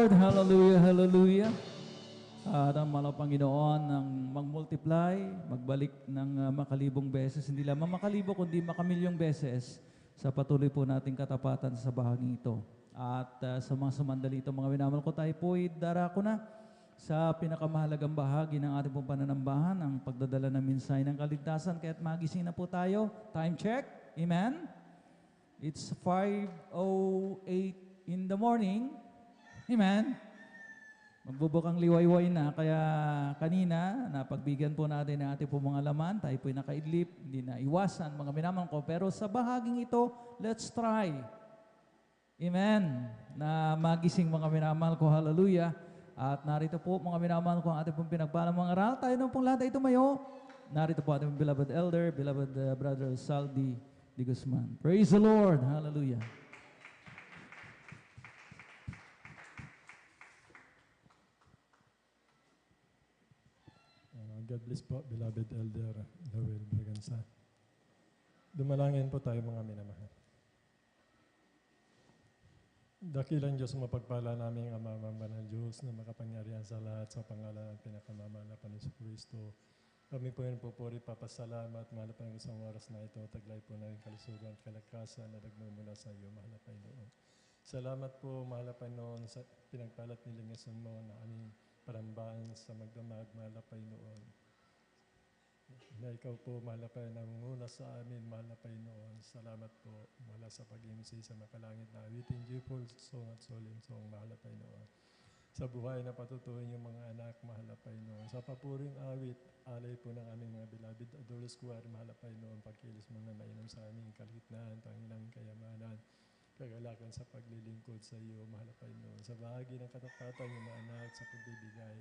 Lord. Hallelujah, hallelujah. At ang mga Panginoon ang mag-multiply, magbalik ng makalibong beses, hindi lamang makalibo kundi makamilyong beses sa patuloy po nating katapatan sa bahaging ito. At sa mga sumandali ito, mga minamahal ko, tayo po ay darako na sa pinakamahalagang bahagi ng ating pong pananambahan, ang pagdadala ng mensahe ng kaligtasan. Kaya't magising na po tayo. Time check. Amen. It's 5:08 in the morning. Amen. Magbubukang liwayway na, kaya kanina, napagbigyan po natin ng ating po mga laman, tayo po'y nakaidlip, hindi na iwasan, mga minamang ko. Pero sa bahaging ito, let's try. Amen. Na magising mga minamahal ko, hallelujah. At narito po mga minamahal ko ang ating pong pinagpalang mga aral. Tayo na pong lahat ay tumayo. Narito po ating beloved elder, beloved brother Saldi Di Guzman. Praise the Lord. Hallelujah. God bless po, beloved Elder Lowell Braganza. Dumalangin po tayo mga minamahal. Dakilang Diyos, mapagpala namin ang Ama ng Diyos na makapangyarihan sa lahat sa pangalan ng pinakamamahal na Panginoon Kristo. Kami po yun pupuri, papasalamat, mahal pa ng isang oras na ito, taglay po namin kalusugan at kalakasan na nagmumula sa iyo, mahal na Panginoon. Salamat po, mahal na Panginoon, sa pinagpalat nilingasan mo na aming parambaan sa magdamag, mahal na Panginoon. Na ikaw po, mahal na Panginoon, nangunguna sa amin, mahal na Panginoon. Salamat po, mula sa pag-imsi sa makalangit na awitin, joyful song at solemn song, mahal na Panginoon. Sa buhay na patutuin yung mga anak, mahal na Panginoon. Sa papuring awit, alay po ng aming mga beloved Adoles Square, mahal na Panginoon, pagkilos mo na mainam sa aming kalgitnaan, Panginoon kayamanan, kagalakan sa paglilingkod sa iyo, mahal na Panginoon. Sa bahagi ng katapatan, yung mga anak sa pagbibigay.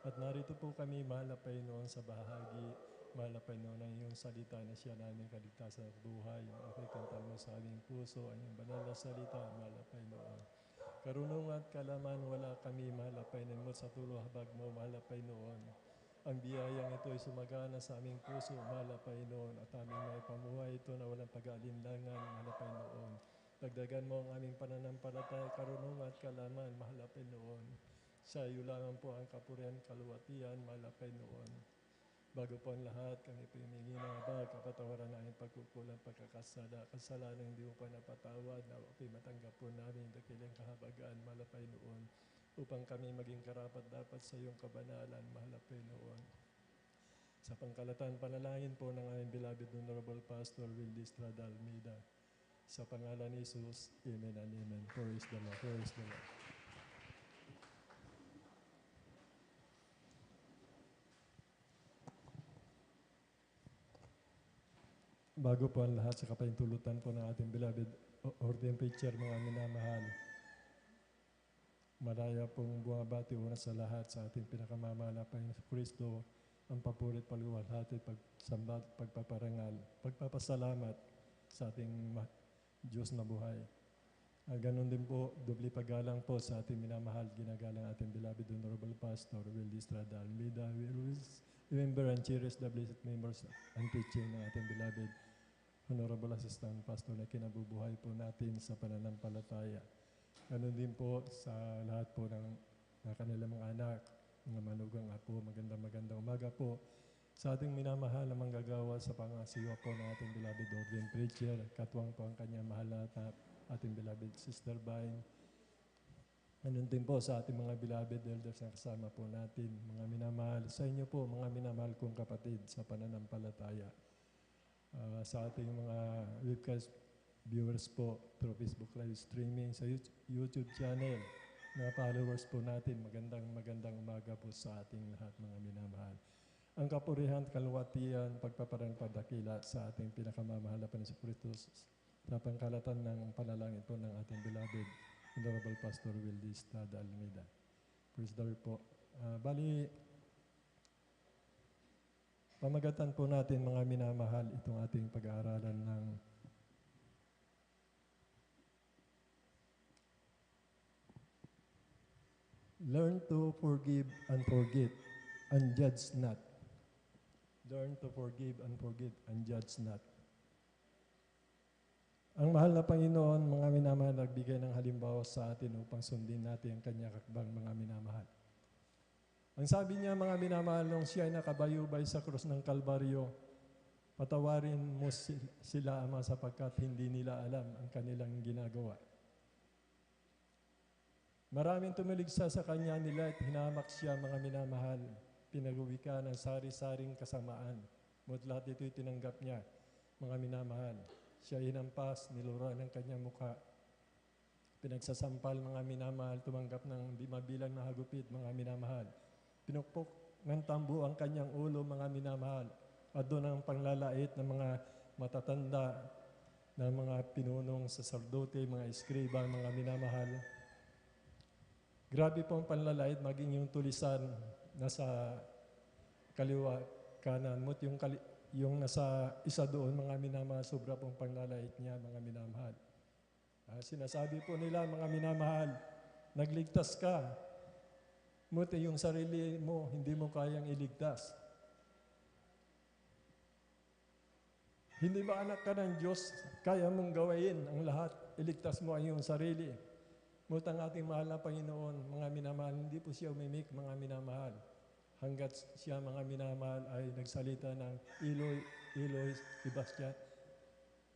At narito po kami, mahal na Panginoon, sa bahagi, mahal na Panginoon, ang iyong salita na siya namin kaligtasan at buhay. Makikantal mo sa aming puso, ang iyong banal na salita, mahal na Panginoon. Karunungan at kalaman, wala kami, mahal na Panginoon, sa tulo habag mo, mahal na Panginoon. Ang biyayang ito ay sumagana sa aming puso, mahal na Panginoon, at aming may pamuhay ito na walang pag-aalinlangan, mahal na Panginoon. Dagdagan mo ang aming pananampalataya, karunungan at kalaman, mahal na Panginoon. Sa iyo lamang po ang kapurihan, kaluwatian, mahal na Panginoon. Bago po ang lahat, kami po humingi ng abag, kapatawaran na aming pagkukulang, pagkakasala, kasalanan hindi mo pa napatawad, na okay, matanggap po namin dakilang kahabagaan, mahal na Panginoon, upang kami maging karapat dapat sa iyong kabanalan, mahal na Panginoon. Sa pangkalatan, panalangin po ng aming beloved Honorable Pastor Wildy Estrada Almeida. Sa pangalan ni Jesus, Amen and Amen. Praise the Lord. Praise the Lord. Bago po ang lahat sa kapahintulutan po ng ating beloved ordained preacher, mga minamahal, malaya pong bumabati una sa lahat sa ating pinakamamahal na Panginoon Kristo, ang papurit, paluwalhati, pagsambat, pagpaparangal, pagpapasalamat sa ating Diyos na buhay. Ganon din po, doble paggalang po sa ating minamahal, ginagalang ating beloved Honorable Pastor Wildy Estrada Almeida. We always remember and cherish the blessed members and teaching ng ating beloved Honorable Assistant Pastor na kinabubuhay po natin sa pananampalataya. Ganon din po sa lahat po ng kanilang mga anak, mga manugang apo, magandang umaga po. Sa ating minamahal na manggagawa sa pangasiwa po ng ating beloved ordained preacher, katuwang po ang kanyang mahal na ating beloved Sister Vine. Ganon din po sa ating mga beloved elders na kasama po natin, mga minamahal. Sa inyo po, mga minamahal kong kapatid sa pananampalataya. Sa ating mga webcast viewers po through Facebook live streaming, sa YouTube channel, mga followers po natin, magandang umaga po sa ating lahat, mga minamahal. Ang kapurihan, kaluwatian, pagpaparang padakila sa ating pinakamamahal na Panginoon Kristo sa pangkalatan ng panalangin po ng ating beloved Honorable Pastor Wildy Estrada Almeida. Praise the Lord po. Pamagatan po natin, mga minamahal, itong ating pag-aaralan ng Learn to forgive and forget and judge not. Learn to forgive and forget and judge not. Ang mahal na Panginoon, mga minamahal, nagbigay ng halimbawa sa atin upang sundin natin ang kanyang hakbang, mga minamahal. Ang sabi niya, mga minamahal, nung siya ay nakabayubay sa krus ng Kalbaryo, patawarin mo sila, Ama, sapagkat hindi nila alam ang kanilang ginagawa. Maraming tumiligsa sa kanya nila at hinamak siya, mga minamahal. Pinaguwi ka ng sari-saring kasamaan. Ngunit lahat ito'y tinanggap niya, mga minamahal. Siya hinampas, nilura ng kanyang mukha. Pinagsasampal, mga minamahal, tumanggap ng di mabilang na hagupit, mga minamahal. Pinukpok ng tambo ang kanyang ulo, mga minamahal. At doon ang panglalait ng mga matatanda, ng mga pinunong saserdote, mga eskriba, mga minamahal. Grabe po ang panlalait, maging yung tulisan nasa kaliwa, kanan, mo't yung nasa isa doon, mga minamahal, sobra pong panglalait niya, mga minamahal. Sinasabi po nila, mga minamahal, nagligtas ka, muti yung sarili mo, hindi mo kayang iligtas. Hindi ba anak ka ng Diyos, kaya mong gawain ang lahat, iligtas mo ang iyong sarili. Ngunit ang ating mahal na Panginoon, mga minamahal, hindi po siya umimik, mga minamahal. Hanggat siya, mga minamahal, ay nagsalita ng Eloy,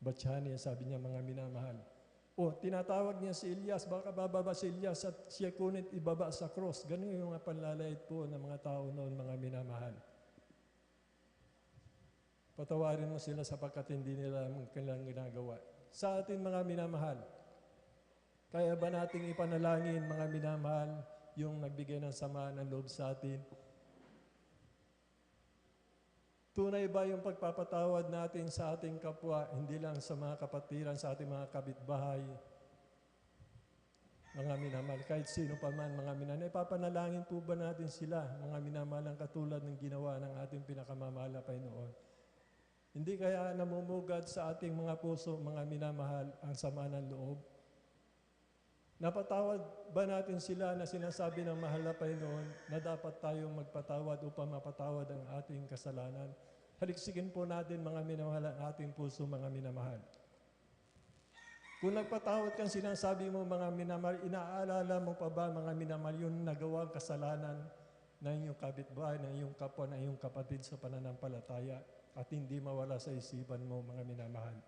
Batsyani, sabi niya, mga minamahal. O, tinatawag niya si Elias, baka bababa si Elias at siya kunit ibaba sa cross. Ganun yung mga panlalait po ng mga tao noon, mga minamahal. Patawarin mo sila sapagkat hindi nila ang kanilang ginagawa. Sa atin, mga minamahal, kaya ba nating ipanalangin, mga minamahal, yung nagbigay ng sama ng loob sa atin? Tunay ba yung pagpapatawad natin sa ating kapwa, hindi lang sa mga kapatiran, sa ating mga kapitbahay? Mga minamahal, kahit sino pa man, mga minamahal, ipapanalangin po ba natin sila, mga minamahal, ang katulad ng ginawa ng ating pinakamamahal na Panginoon? Hindi kaya namumugad sa ating mga puso, mga minamahal, ang sama ng loob? Napatawad ba natin sila na sinasabi ng mahal na Panginoon na dapat tayong magpatawad upang mapatawad ang ating kasalanan? Haliksikin po natin, mga minamahal, ang ating puso, mga minamahal. Kung nagpatawad kang sinasabi mo, mga minamahal, inaalala mo pa ba, mga minamahal, yung nagawang kasalanan ng iyong kapitbahay, ng iyong kapwa, ng iyong kapatid sa pananampalataya at hindi mawala sa isipan mo, mga minamahal?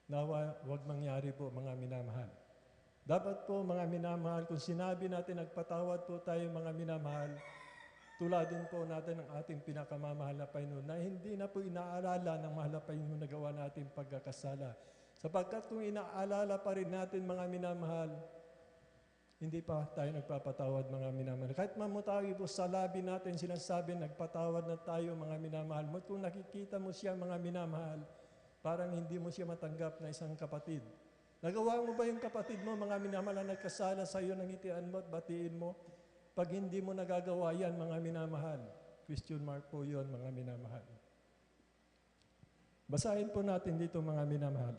Nawa, huwag mangyari po, mga minamahal. Dapat po, mga minamahal, kung sinabi natin nagpatawad po tayo, mga minamahal, tuladin po natin ang ating pinakamamahal na Panginoon na hindi na po inaalala ng mahal na Panginoon na gawa natin pagkakasala. Sapagkat kung inaalala pa rin natin, mga minamahal, hindi pa tayo nagpapatawad, mga minamahal. Kahit mamutawi po sa labi natin, sinasabi, nagpatawad na tayo, mga minamahal. Kung nakikita mo siya, mga minamahal, parang hindi mo siya matanggap na isang kapatid. Nagawa mo ba yung kapatid mo, mga minamahal, na nagkasala sa iyo, nangitian mo at batiin mo? Pag hindi mo nagagawa yan, mga minamahal, question mark po yun, mga minamahal. Basahin po natin dito, mga minamahal.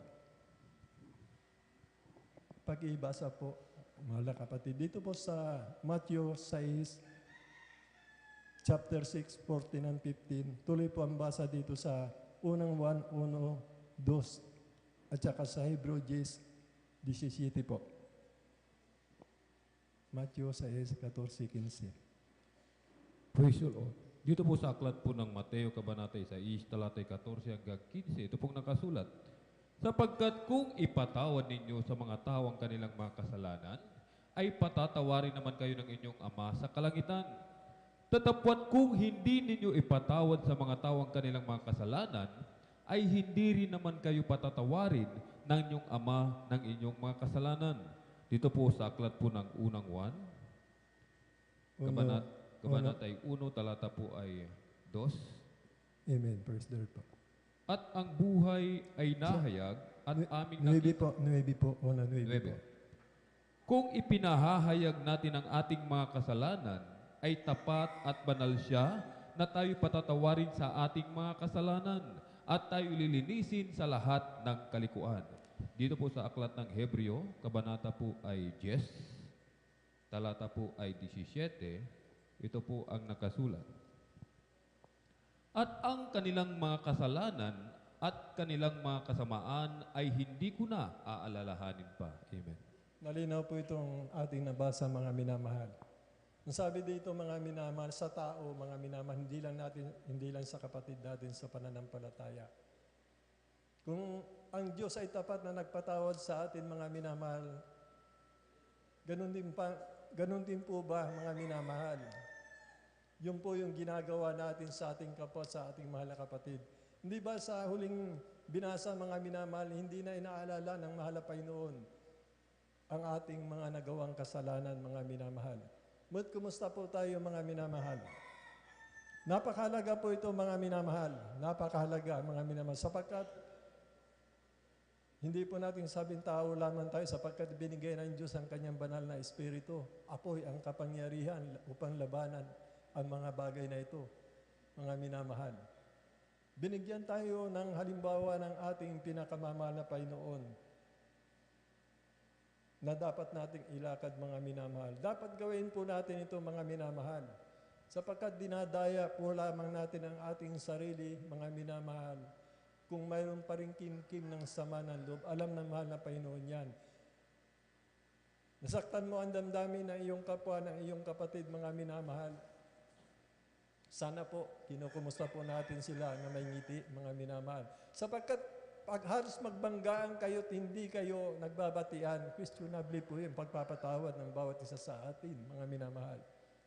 Pag-ibasa po, mga kapatid, dito po sa Matthew 6, chapter 6, 14 and 15, tuloy po ang basa dito sa unang 1, 1, 2, at saka sa Hebrew 10, 17 po. Matthew 6, 14, 15. Praise the Lord. Dito po sa aklat po ng Mateo, Kabanata 6, talatay 14 hanggang 15, ito pong nakasulat. Sapagkat kung ipatawad ninyo sa mga tao ang kanilang mga kasalanan, ay patatawarin naman kayo ng inyong Ama sa kalangitan. Tatapwat kung hindi ninyo ipatawad sa mga tao ang kanilang mga kasalanan, ay hindi rin naman kayo patatawarin ng inyong Ama ng inyong mga kasalanan. Dito po sa aklat po ng unang 1, Kabanatay 1, talata po ay 2. Amen. Praise the Lord po. At ang buhay ay nahayag at aming 9 po, 9 po. Una, 9 po. Kung ipinahahayag natin ang ating mga kasalanan, ay tapat at banal siya na tayo patatawarin sa ating mga kasalanan at tayo lilinisin sa lahat ng kalikuan. Dito po sa aklat ng Hebreo, kabanata po ay 10, talata po ay 17, ito po ang nakasulat. At ang kanilang mga kasalanan at kanilang mga kasamaan ay hindi ko na aalalahanin pa. Amen. Malinaw po itong ating nabasa, mga minamahal. Ang sabi dito, mga minamahal, sa tao, mga minamahal, hindi lang sa kapatid natin sa pananampalataya. Kung ang Diyos ay tapat na nagpatawad sa atin, mga minamahal, ganun din po ba, mga minamahal? Yun po yung ginagawa natin sa ating kapwa, sa ating mahal na kapatid. Hindi ba sa huling binasa, mga minamahal, hindi na inaalala ng mahal na Panginoon ang ating mga nagawang kasalanan, mga minamahal? Kumusta po tayo, mga minamahal? Napakahalaga po ito, mga minamahal. Napakahalaga, mga minamahal. Sapagkat hindi po natin sabing tao lamang tayo, sapagkat binigay ng Diyos ang kanyang banal na Espiritu. Apoy ang kapangyarihan upang labanan ang mga bagay na ito, mga minamahal. Binigyan tayo ng halimbawa ng ating pinakamamahal na Panginoon na dapat nating ilakad, mga minamahal. Dapat gawin po natin ito, mga minamahal, sapagkat dinadaya po lamang natin ang ating sarili, mga minamahal. Kung mayroon pa rin kimkim ng sama ng loob, alam ng mahal na Panginoon yan. Nasaktan mo ang damdamin ng iyong kapwa, ng iyong kapatid, mga minamahal. Sana po, kinukumusta po natin sila na may ngiti, mga minamahal. Sapagkat pag halos magbanggaan kayo at hindi kayo nagbabatian, questionably po yung pagpapatawad ng bawat isa sa atin, mga minamahal.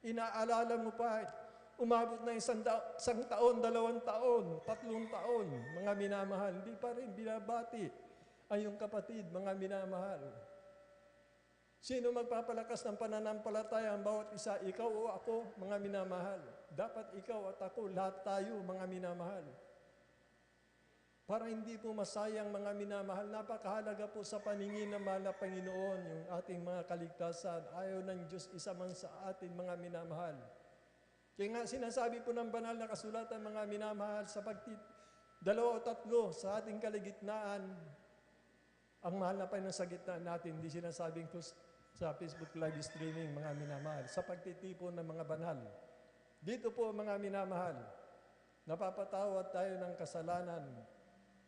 Inaalala mo pa, umabot na isang taon, 2 taon, 3 taon, mga minamahal, hindi pa rin binabati ay yung kapatid, mga minamahal. Sino magpapalakas ng pananampalataya, ang bawat isa, ikaw o ako, mga minamahal? Dapat ikaw at ako, lahat tayo, mga minamahal. Para hindi po masayang, mga minamahal, napakahalaga po sa paningin ng mahal na Panginoon, yung ating mga kaligtasan. Ayaw ng Diyos isa man sa atin, mga minamahal. Kaya nga sinasabi po ng banal na kasulatan, mga minamahal, sa 2 o 3 sa ating kaligitnaan, ang mahal na Panginoon sa gitna natin, hindi sinasabing po sa Facebook live streaming, mga minamahal, sa pagtitipon ng mga banal. Dito po, mga minamahal, napapatawad tayo ng kasalanan,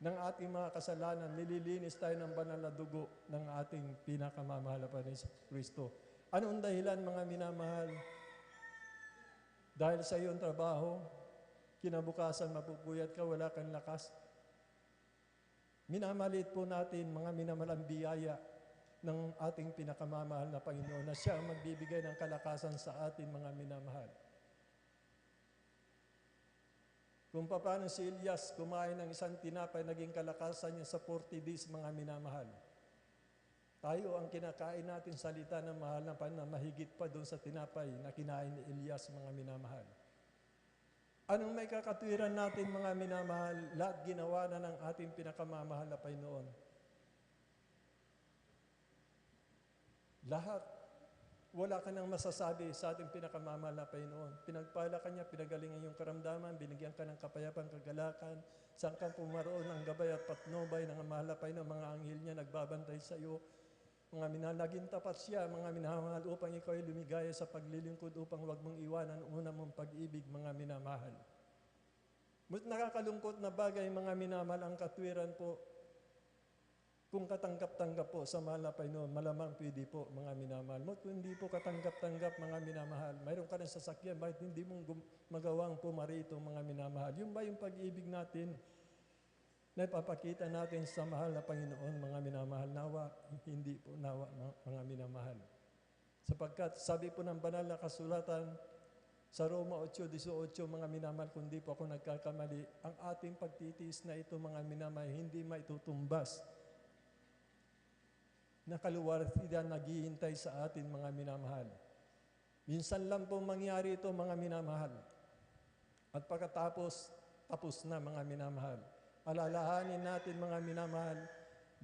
ng ating mga kasalanan, nililinis tayo ng banal na dugo ng ating pinakamamahal na Panginoon Kristo. Anong dahilan, mga minamahal? Dahil sa iyong trabaho, kinabukasan mapupuyat ka, wala kang lakas. Minamaliit po natin, mga minamahal, ang biyaya ng ating pinakamamahal na Panginoon na siya ang magbibigay ng kalakasan sa atin, mga minamahal. Kung paano si Elias kumain ng isang tinapay, naging kalakasan niya sa 40 days, mga minamahal. Tayo ang kinakain natin salita ng mahal na Panginoon na mahigit pa doon sa tinapay na kinain ni Elias, mga minamahal. Anong may kakatwiran natin, mga minamahal? Lahat ginawa na ng ating pinakamamahal na Panginoon. Lahat. Wala ka nang masasabi sa ating pinakamamahal na Panginoon. Pinagpala ka niya, pinagalingan yung karamdaman, binigyan ka ng kapayapang kagalakan, saan ka pumaroon ng gabay at patnubay ng mahal na Panginoon, mga anghel niya nagbabantay sa iyo. Mga minahal, naging tapat siya, mga minamahal, upang ikaw ay lumigaya sa paglilingkod, upang huwag mong iwanan ang una mong pag-ibig, mga minamahal. Nakakalungkot na bagay, mga minamahal, ang katwiran po. Kung katanggap-tanggap po sa mahal na Panginoon, malamang pwede po, mga minamahal. Kung hindi po katanggap-tanggap, mga minamahal, mayroon ka ng sasakyan, bakit hindi mong magawang pumarito, mga minamahal? Yung ba yung pag-ibig natin na ipapakita natin sa mahal na Panginoon, mga minamahal? Nawa, hindi po nawa, mga minamahal. Sapagkat sabi po ng banal na kasulatan sa Roma 8:18, mga minamahal, kung di po ako nagkakamali, ang ating pagtitiis na ito, mga minamahal, hindi maitutumbas na kaluwartidan naghihintay sa atin, mga minamahal. Minsan lang po mangyari ito, mga minamahal. At pagkatapos, tapos na, mga minamahal. Alalahanin natin, mga minamahal,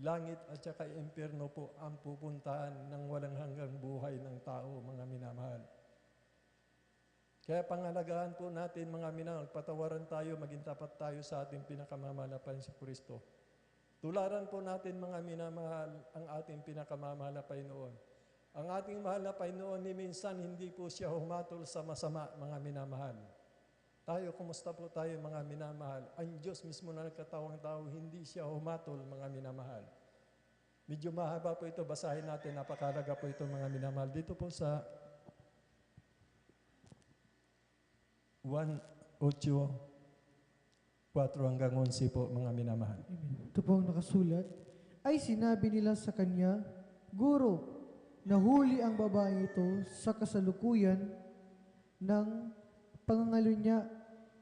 langit at saka impyerno po ang pupuntahan ng walang hanggang buhay ng tao, mga minamahal. Kaya pangalagaan po natin, mga minamahal, patawaran tayo, maging tapat tayo sa ating pinakamamahal na Panginoon Kristo. Tularan po natin, mga minamahal, ang ating pinakamamahal na Panginoon. Ang ating mahal na Panginoon, ni minsan hindi po siya humatol sa masama, mga minamahal. Tayo, kumusta po tayo mga minamahal? Ang Diyos mismo na nagkatawang tao, hindi siya humatol mga minamahal. Medyo mahaba po ito, basahin natin, napakalaga po ito mga minamahal. Dito po sa 1:8-4 hanggang 11 po mga minamahal. Amen. Ito po ang nakasulat. Ay sinabi nila sa kanya, Guro, nahuli ang babae ito sa kasalukuyan ng pangangalo niya.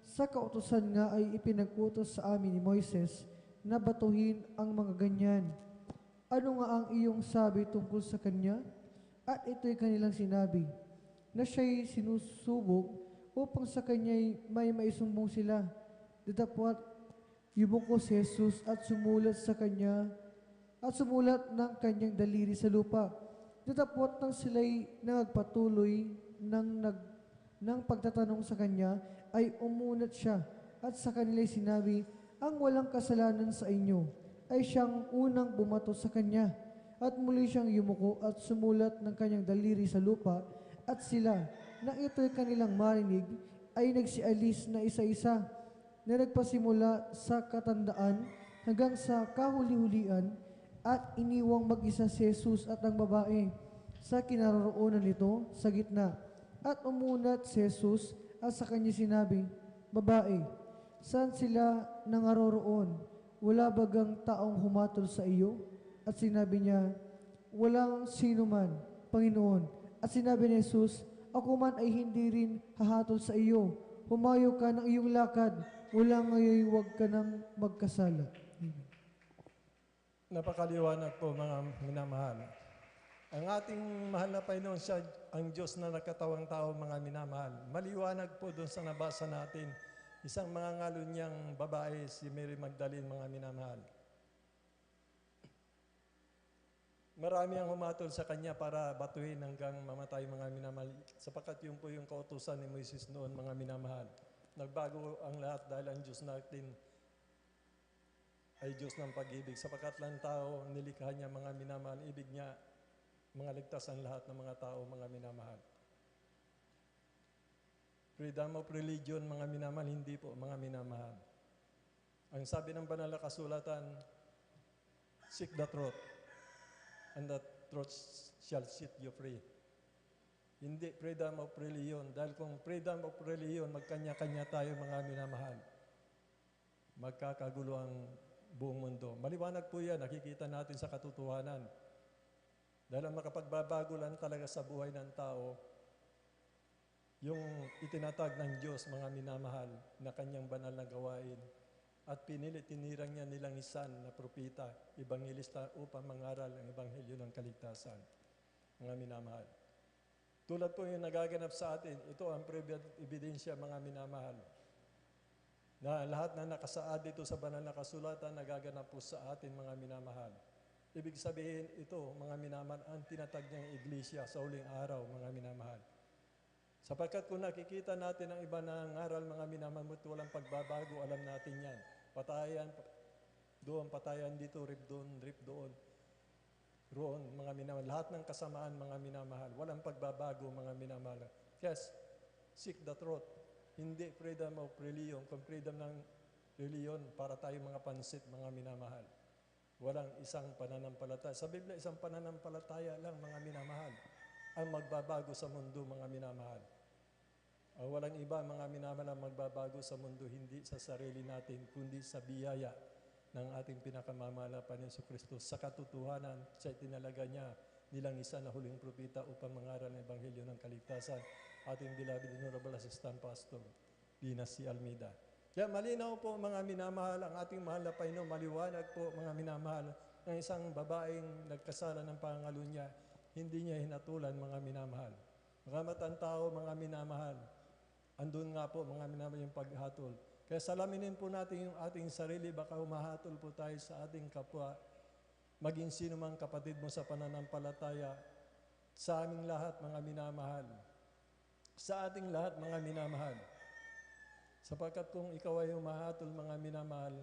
Sa kautusan nga ay ipinag-utos sa amin ni Moises na batuhin ang mga ganyan. Ano nga ang iyong sabi tungkol sa kanya? At ito'y kanilang sinabi, na siya'y sinusubok upang sa kanya'y may maisumbong sila. Datapwat yumuko si Jesus at sumulat sa kanya at sumulat ng kanyang daliri sa lupa. Datapwat nang sila'y nagpatuloy ng pagtatanong sa kanya, ay umunat siya at sa kanila'y sinabi, ang walang kasalanan sa inyo ay siyang unang bumato sa kanya. At muli siyang yumuko at sumulat ng kanyang daliri sa lupa, at sila, na ito'y kanilang marinig, ay nagsialis na isa-isa, na nagpasimula sa katandaan hanggang sa kahuli-hulian, at iniwang mag-isa si Jesus at ang babae sa kinaroroonan nito sa gitna. At umunat si Jesus at sa kanya sinabi, Babae, saan sila nangaroroon? Wala bagang taong humatol sa iyo? At sinabi niya, walang sino man, Panginoon. At sinabi ni Jesus, ako man ay hindi rin hahatol sa iyo. Humayo ka ng iyong lakad. Wala ngayon huwag ka nang magkasala. Amen. Napakaliwanag po mga minamahal. Ang ating mahal na Panginoon siya, ang Diyos na nagkatawang tao mga minamahal. Maliwanag po doon sa nabasa natin, isang mga ngalon niyang babae, si Mary Magdalene mga minamahal. Marami ang humatol sa kanya para batuhin hanggang mamatay mga minamahal. Sapagkat yun po yung kautusan ni Moises noon mga minamahal. Nagbago ang lahat dahil ang Diyos natin ay Diyos ng pag-ibig. Sapagkat lang tao, nilikha niya mga minamahal, ibig niya mga ligtas ang lahat ng mga tao, mga minamahal. Freedom of religion, mga minamahal, hindi po, mga minamahal. Ang sabi ng banal na kasulatan, seek the truth, and the truth shall set you free. Hindi freedom of religion, dahil kung freedom of religion, magkanya-kanya tayo, mga minamahal. Magkakagulo ang buong mundo. Maliwanag po yan, nakikita natin sa katotohanan. Dahil ang makapagbabago lang talaga sa buhay ng tao, yung itinatag ng Diyos, mga minamahal, na kanyang banal na gawain, at tinirang niya nilang isan na propita, ebangelista, upang mangaral ang ebanghelyo ng kaligtasan, mga minamahal. Tulad po yung nagaganap sa atin, ito ang ebidensya, mga minamahal, na lahat na nakasaad dito sa banal na kasulatan, nagaganap po sa atin, mga minamahal. Ibig sabihin ito, mga minamahal, ang tinatag niyang iglesia sa huling araw, mga minamahal. Sapagkat kung nakikita natin ang iba na ngaral, mga minamahal, walang pagbabago, alam natin yan. Patayan doon, patayan dito, rip doon. Roon, mga minamahal. Lahat ng kasamaan, mga minamahal. Walang pagbabago, mga minamahal. Yes, seek the truth. Hindi freedom of religion. Kung freedom ng religion, para tayo mga pansit, mga minamahal. Walang isang pananampalataya. Sa Biblia, isang pananampalataya lang, mga minamahal, ang magbabago sa mundo, mga minamahal. Walang iba, mga minamahal, ang magbabago sa mundo, hindi sa sarili natin, kundi sa biyaya ng ating pinakamamahal na Panginoon Kristo. Sa katotohanan, sa itinalaga niya, nilang isa na huling propita upang mangaral ng ebanghelyo ng kaligtasan, ating beloved Honorable Assistant Pastor, Dinas C. Almeida. Kaya malinaw po, mga minamahal, ang ating mahal na Panginoon, maliwanag po, mga minamahal, ng isang babaeng nagkasala ng pangalo niya, hindi niya hinatulan, mga minamahal. Magamat ang tao, mga minamahal, andun nga po, mga minamahal, yung paghatol. Kaya salaminin po natin yung ating sarili, baka humahatol po tayo sa ating kapwa, maging sino mang kapatid mo sa pananampalataya, sa aming lahat, mga minamahal. Sa ating lahat, mga minamahal. Sapagkat kung ikaw ay humahatol, mga minamahal,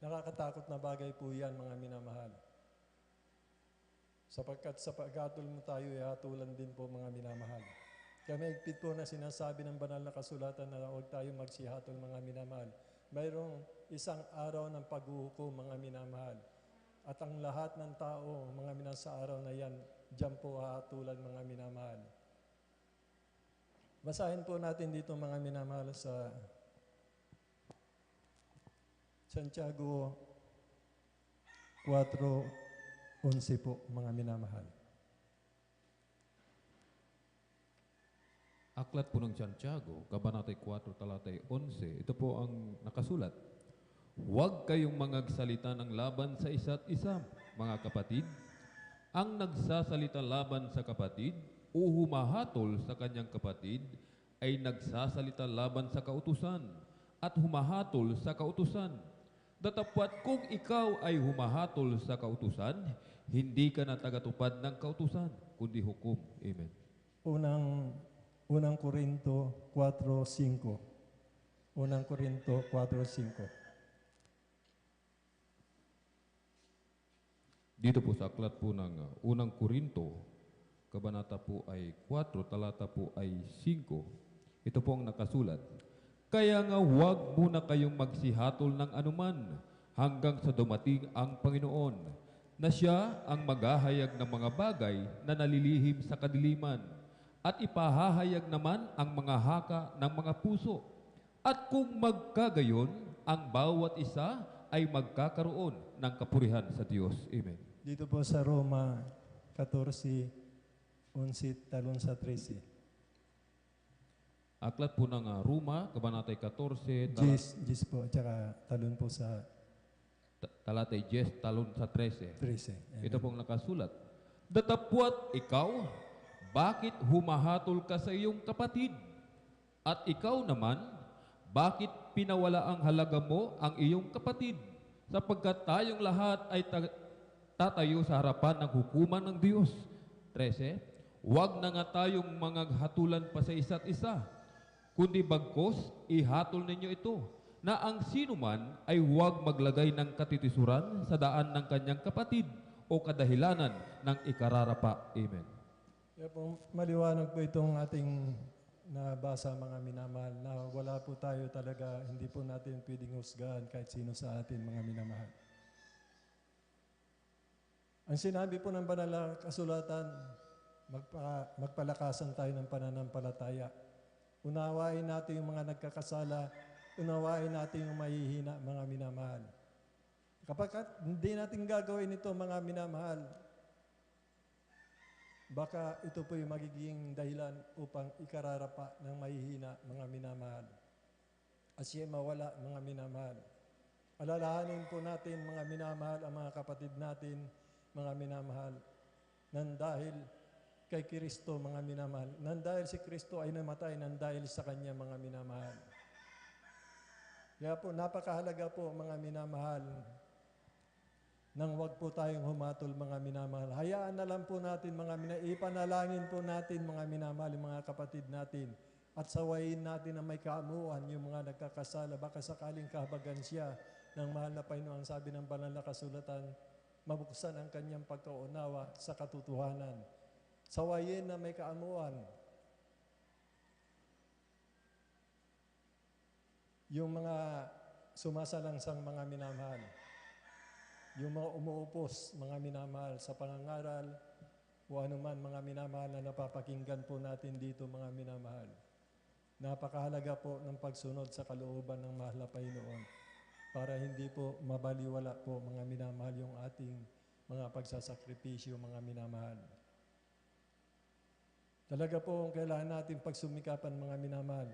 nakakatakot na bagay po yan, mga minamahal. Sapagkat sa paghatol mo tayo, ihatulan din po, mga minamahal. Kaya mahigpit po na sinasabi ng banal na kasulatan na huwag tayo magsihatol mga minamahal. Mayroong isang araw ng paghuhukom mga minamahal. At ang lahat ng tao, mga minamahal sa araw na yan, diyan po hahatulan mga minamahal. Basahin po natin dito mga minamahal sa Santiago 4:11 po mga minamahal. Aklat po ng Santiago, Kabanata 4, talatay 11, ito po ang nakasulat. Huwag kayong magsalita ng laban sa isa't isa, mga kapatid. Ang nagsasalita laban sa kapatid o humahatol sa kanyang kapatid ay nagsasalita laban sa kautusan at humahatol sa kautusan. Datapwat kung ikaw ay humahatol sa kautusan, hindi ka na tagatupad ng kautusan, kundi hukom. Amen. Unang Korinto 4:5. Unang Korinto 4:5. Dito po sa aklat po ng Unang Korinto, kabanata po ay 4, talata po ay 5. Ito po ang nakasulat. Kaya nga huwag muna kayong magsihatol ng anuman hanggang sa dumating ang Panginoon, na siya ang maghahayag ng mga bagay na nalilihim sa kadiliman at ipahahayag naman ang mga haka ng mga puso. At kung magkagayon, ang bawat isa ay magkakaroon ng kapurihan sa Diyos. Amen. Dito po sa Roma 14:11 talon sa 13. Aklat po ng Roma, Kabanata 14, Gis po, tsaka talon po sa talatay 10, talon sa 13. 13. Amen. Ito pong nakasulat. Datapwat ikaw, bakit humahatol ka sa iyong kapatid? At ikaw naman, bakit pinawala ang halaga mo ang iyong kapatid? Sapagkat tayong lahat ay tatayo sa harapan ng hukuman ng Diyos. 13. Huwag na nga tayong mga hatulan pa sa isa't isa, kundi bagkos ihatol ninyo ito, na ang sinuman ay huwag maglagay ng katitisuran sa daan ng kanyang kapatid o kadahilanan ng ikararapa. Amen. Kaya po, maliwanag po itong ating nabasa mga minamahal na wala po tayo talaga, hindi po natin pwedeng husgahan kahit sino sa atin mga minamahal. Ang sinabi po ng banal na kasulatan, magpalakasan tayo ng pananampalataya. Unawain natin yung mga nagkakasala, unawain natin yung mahihina mga minamahal. Kapag hindi natin gagawin ito mga minamahal, baka ito po yung magiging dahilan upang ikararapa ng mahihina mga minamahal. At siya mawala mga minamahal. Alalahanin po natin mga minamahal ang mga kapatid natin, mga minamahal, nang dahil kay Kristo mga minamahal, nang dahil si Kristo ay namatay, nang dahil sa Kanya mga minamahal. Kaya po napakahalaga po mga minamahal, nang wag po tayong humatol mga minamahal. Hayaan na lang po natin ipanalangin po natin mga minamahal, mga kapatid natin. At sawayin natin na may kaamuan yung mga nagkakasala. Baka sakaling kahabagan siya ng mahal na Panginoon. Ang sabi ng banal na kasulatan, mabuksan ang kanyang pagkaunawa sa katotohanan. Sawayin na may kaamuan. Yung mga sumasalangsang mga minamahal. Yung mga umuupos, mga minamahal sa pangangaral, o anuman mga minamahal na napapakinggan po natin dito mga minamahal. Napakahalaga po ng pagsunod sa kalooban ng mahal na Panginoon para hindi po mabaliwala po mga minamahal yung ating mga pagsasakripisyo mga minamahal. Talaga po kailangan natin pagsumikapan mga minamahal.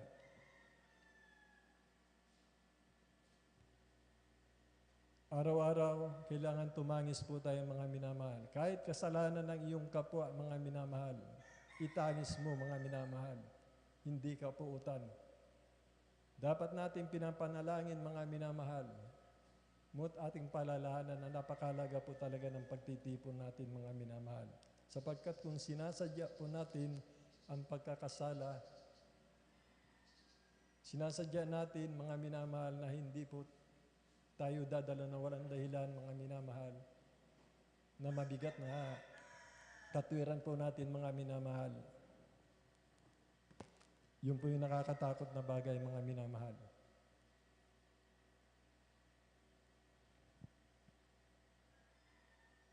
Araw-araw, kailangan tumangis po tayo mga minamahal. Kahit kasalanan ng iyong kapwa, mga minamahal, itangis mo mga minamahal. Hindi ka puutan. Dapat natin pinapanalangin mga minamahal. Ngunit ating palalahanan na napakalaga po talaga ng pagtitipon natin mga minamahal. Sapagkat kung sinasadya po natin ang pagkakasala, sinasadya natin mga minamahal na hindi po tayo dadala na walang dahilan mga minamahal na mabigat na katwiran po natin mga minamahal. Yun po yung nakakatakot na bagay, mga minamahal.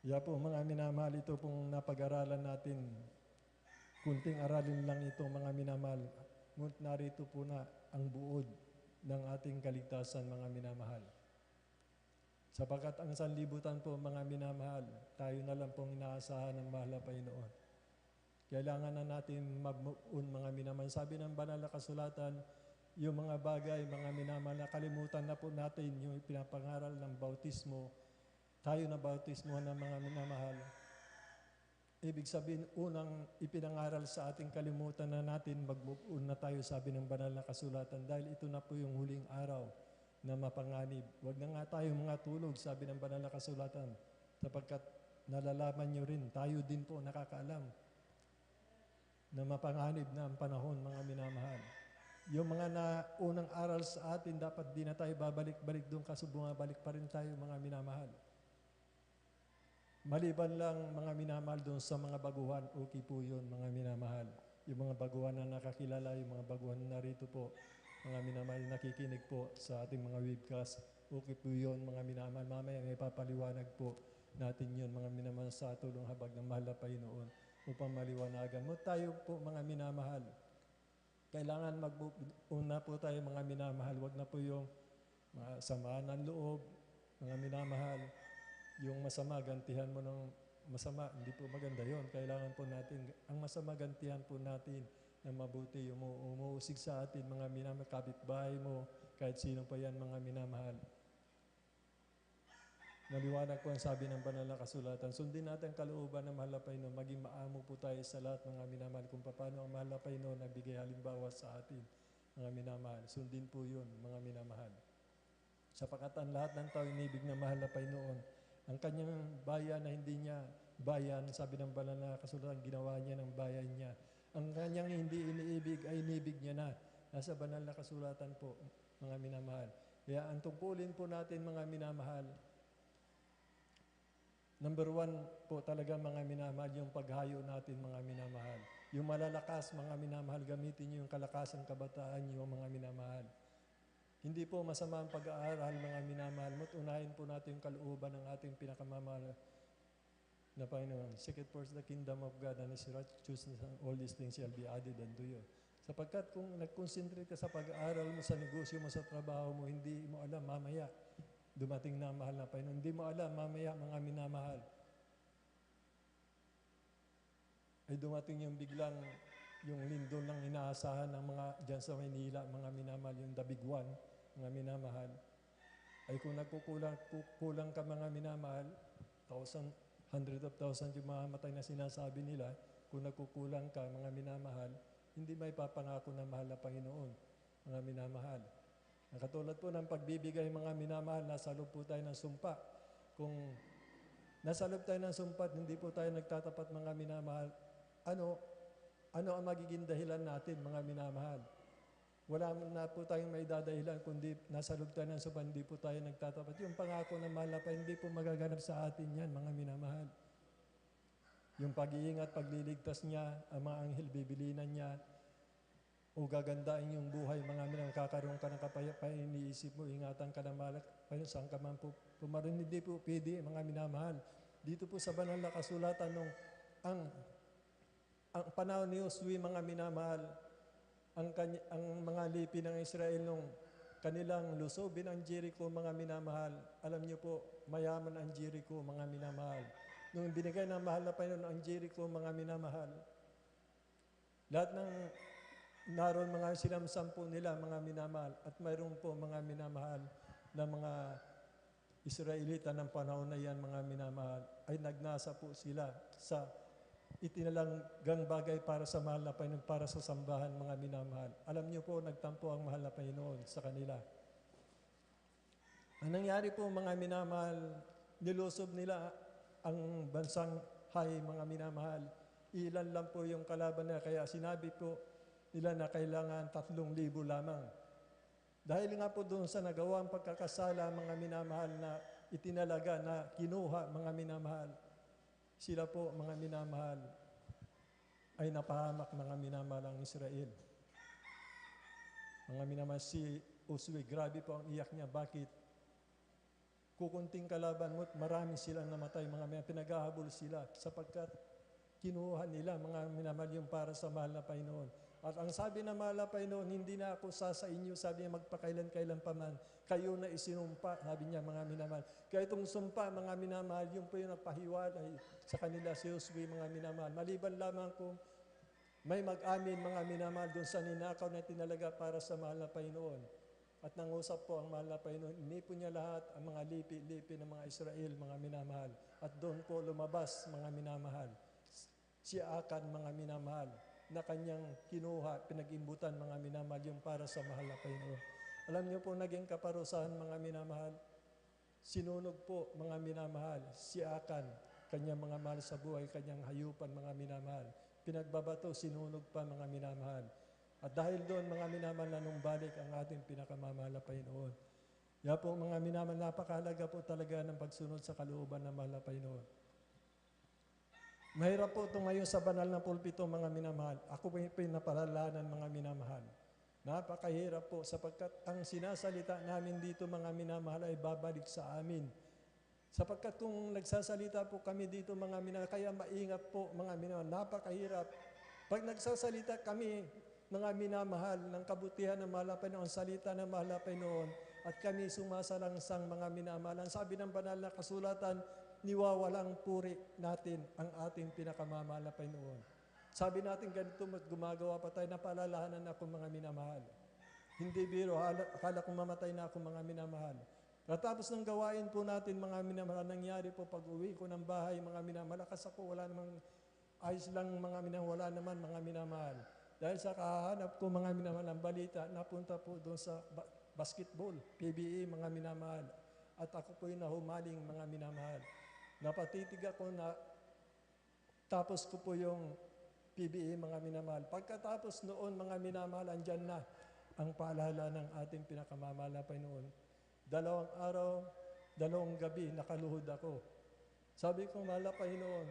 Po mga minamahal, ito pong napag-aralan natin. Kunting aralin lang ito, mga minamahal. Ngunit narito po na ang buod ng ating kaligtasan, mga minamahal. Sapagkat ang sanlibutan po, mga minamahal, tayo na lang pong inaasahan ng mahal na Panginoon. Kailangan na natin mabuon, mga minamahal. Sabi ng banal na kasulatan, yung mga bagay, mga minamahal, nakalimutan na po natin yung pinapangaral ng bautismo. Tayo na bautismo ng mga minamahal. Ibig sabihin, unang ipinangaral sa ating kalimutan na natin, mag-move-on na tayo, sabi ng banal na kasulatan, dahil ito na po yung huling araw na mapanganib. Huwag na nga tayo mga tulog, sabi ng banal na kasulatan, sapagkat nalalaman nyo rin, tayo din po nakakaalam na mapanganib na ang panahon, mga minamahal. Yung mga unang aral sa atin, dapat di na tayo babalik-balik doon kasi bumabalik pa rin tayo, mga minamahal. Maliban lang, mga minamahal, doon sa mga baguhan, okay po yun, mga minamahal. Yung mga baguhan na nakakilala, yung mga baguhan na narito po, mga minamahal, nakikinig po sa ating mga webcast, okay po yun, mga minamahal. Mamaya may papaliwanag po natin yun, mga minamahal, sa tulong habag ng mahal na Panginoon upang maliwanagan mo. Tayo po, mga minamahal, kailangan mag-una po tayo, mga minamahal. Huwag na po yung mga samaan ng loob, mga minamahal. Yung masama, gantihan mo ng masama, hindi po maganda yon. Kailangan po natin, ang masama, gantihan po natin na mabuti, yung umuusig sa atin, mga minamahal, kapitbahay mo, kahit sino pa yan, mga minamahal. Naliwanag po ang sabi ng banal na kasulatan. Sundin natin ang kalooban ng mahal na Panginoon, maging maamo po tayo sa lahat, mga minamahal, kung paano ang mahal na Panginoon nagbigay halimbawa sa atin, mga minamahal. Sundin po yun, mga minamahal. Sapagkat ang lahat ng tao inibig na mahal na Panginoon, ang kanyang bayan na hindi niya bayan, sabi ng banal na kasulatan, ginawa niya ng bayan niya. Ang kanyang hindi iniibig ay inibig niya na. Nasa banal na kasulatan po, mga minamahal. Kaya ang tungkulin po natin, mga minamahal, number 1 po talaga, mga minamahal, yung paghayo natin, mga minamahal. Yung malalakas, mga minamahal, gamitin niyo yung kalakasan kabataan niyo, mga minamahal. Hindi po masama ang pag-aaral, mga minamahal, mo't unahin po natin yung kalooban ng ating pinakamamahal na Panginoon. Seek first the kingdom of God and His righteousness, and all these things shall be added unto you. Sapagkat kung nag-concentrate ka sa pag-aaral mo, sa negosyo mo, sa trabaho mo, hindi mo alam, mamaya, dumating na mahal na Panginoon. Hindi mo alam, mamaya, mga minamahal, ay dumating yung biglang, yung lindol ng inaasahan ng mga dyan sa Maynila, mga minamahal, yung the big one, mga minamahal, ay kung kulang ka, mga minamahal, hundred of thousands yung mamatay na sinasabi nila, kung nagkukulang ka, mga minamahal, hindi may papangako ng mahal na Panginoon, mga minamahal. Katulad po ng pagbibigay, mga minamahal, nasa loob po tayo ng sumpa. Kung nasa loob tayo ng sumpa, hindi po tayo nagtatapat, mga minamahal, ano ang magiging dahilan natin, mga minamahal? Wala na po tayong may dadahilan, kundi nasa loob tayo ng sumpa, hindi po tayo nagtatapat. Yung pangako ng mahal na Panginoon, hindi po magaganap sa atin yan, mga minamahal. Yung pag-iingat, pagliligtas niya, ang mga anghel, bibilinan niya, o gagandain yung buhay, mga minamahal, kakaroon ka ng kapayapaan, iniisip mo, ingatan ka ng malak, saan ka man po pumarin, hindi po pwede, mga minamahal. Dito po sa banal na kasulatan, nung ang panahon ni Josue, mga minamahal, ang mga lipi ng Israel nung kanilang lusobin ang Jericho, mga minamahal, alam niyo po, mayaman ang Jericho, mga minamahal. Nung binigay ng mahal na Panginoon ang Jericho, mga minamahal, lahat ng naroon mga sinamsampu nila, mga minamahal, at mayroon po, mga minamahal, na mga Israelita ng panahon na yan, mga minamahal, ay nagnasa po sila sa itinalanggang bagay para sa mahal na Panginoon, para sa sambahan, mga minamahal. Alam niyo po, nagtampo ang mahal na Panginoon sa kanila. Ang nangyari po, mga minamahal, nilusob nila ang bansang Hay, mga minamahal. Ilan lang po yung kalaban nila, kaya sinabi po nila na kailangan 3,000 lamang. Dahil nga po doon sa nagawang pagkakasala, mga minamahal, na itinalaga, na kinuha, mga minamahal, sila po, mga minamahal, ay napahamak, mga minamahal, ang Israel. Mga minamahal, si Uswe, grabe po ang iyak niya. Bakit? Kukunting kalaban mo, marami silang namatay, mga minamahal, pinaghahabol sila sapagkat kinuha nila, mga minamahal, yung para sa mahal na Panginoon. At ang sabi ng mahal na Panginoon, hindi na ako sa inyo, sabi niya, magpakailan-kailan pa man, kayo na isinumpa, sabi niya, mga minamahal. Kaya itong sumpa, mga minamahal, yung po yung nagpahiwalay sa kanila, si Uswe, mga minamahal. Maliban lamang kung may mag-amin, mga minamahal, doon sa ninakaw na tinalaga para sa mahal na Panginoon. At nangusap po ang mahal na Panginoon, inipon niya lahat ang mga lipi-lipi ng mga Israel, mga minamahal. At doon po lumabas, mga minamahal, si Akan, mga minamahal, na kanyang kinuha, pinag-imbutan, mga minamahal, yung para sa mahal na Panginoon. Alam niyo po, naging kaparusahan, mga minamahal, sinunog po, mga minamahal, si Akan, kanyang mga mahal sa buhay, kanyang hayupan, mga minamahal. Pinagbabato, sinunog pa, mga minamahal. At dahil doon, mga minamahal, nanumbalik ang ating pinakamamahal na Panginoon. Kaya po, mga minamahal, napakahalaga po talaga ng pagsunod sa kalooban ng mahal na Panginoon. Mahirap po ito ngayon sa banal na pulpito, mga minamahal. Ako po yung pinapalalanan, mga minamahal. Napakahirap po sapagkat ang sinasalita namin dito, mga minamahal, ay babalik sa amin. Sapagkat kung nagsasalita po kami dito, mga minamahal, kaya maingat po, mga minamahal, napakahirap. Pag nagsasalita kami, mga minamahal, ng kabutihan ng mahal na Panginoon, salita ng mahal na Panginoon, at kami sumasalangsang, mga minamahal. Ang sabi ng banal na kasulatan, niwawalang puri natin ang ating pinakamamahal na Panginoon. Sabi natin ganito, gumagawa pa tayo, napaalalahanan ako, mga minamahal. Hindi biro, akala kong mamatay na ako, mga minamahal. Katapos ng gawain po natin, mga minamahal, nangyari po pag uwi ko ng bahay, mga minamahal, malakas ako, wala namang ayos lang, mga minamahal, wala naman, mga minamahal. Dahil sa kahanap ko, mga minamahal, ang balita, napunta po doon sa basketball, PBA, mga minamahal. At ako po'y nahumaling, mga minamahal. Napatitig ako na tapos ko po yung PBA, mga minamahal. Pagkatapos noon, mga minamahal, andyan na ang paalala ng ating pinakamamahal na Panginoon. 2 araw, 2 gabi, nakaluhod ako. Sabi ko, mahal na Panginoon,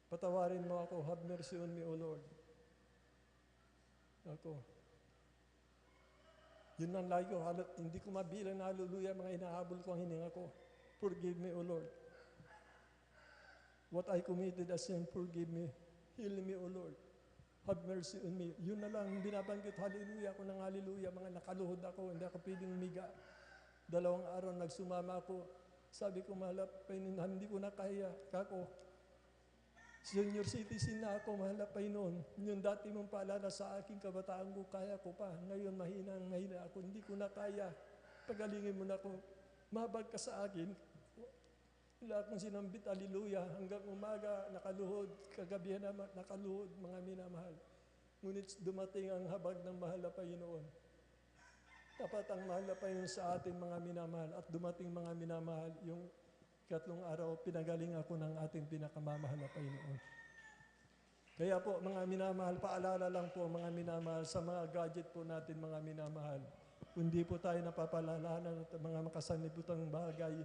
patawarin mo ako, have mercy on me, O Lord. Ako. Yun ang lagi ko, hindi ko mabilang na hallelujah, mga hinahabol ko ang hininga ko. Forgive me, O Lord. What I committed as sin, forgive me. Heal me, O Lord. Have mercy on me. Yun na lang, binabanggit, hallelujah ako ng hallelujah. Mga nakaluhod ako, hindi ako pwedeng umiga. 2 araw, nagsumama ako. Sabi ko, mahal na Panginoon, hindi ko na kaya. Kako, senior citizen na ako, mahal na Panginoon. Yung dati mong paalala sa aking kabataan ko, kaya ko pa. Ngayon, mahina ako, hindi ko na kaya. Pagalingin mo na ako. Mabag ka sa akin. Wala akong sinambit, hallelujah. Hanggang umaga, nakaluhod. Kagabi naman, nakaluhod, mga minamahal. Ngunit dumating ang habag ng mahal na Panginoon. Dapat ang mahal na Panginoon sa ating mga minamahal. At dumating, mga minamahal, yung 3 araw, pinagaling ako ng ating pinakamamahal na Panginoon. Kaya po, mga minamahal, paalala lang po, mga minamahal, sa mga gadget po natin, mga minamahal. Kundi po tayo napapalalahanan at mga makasanibutang bagay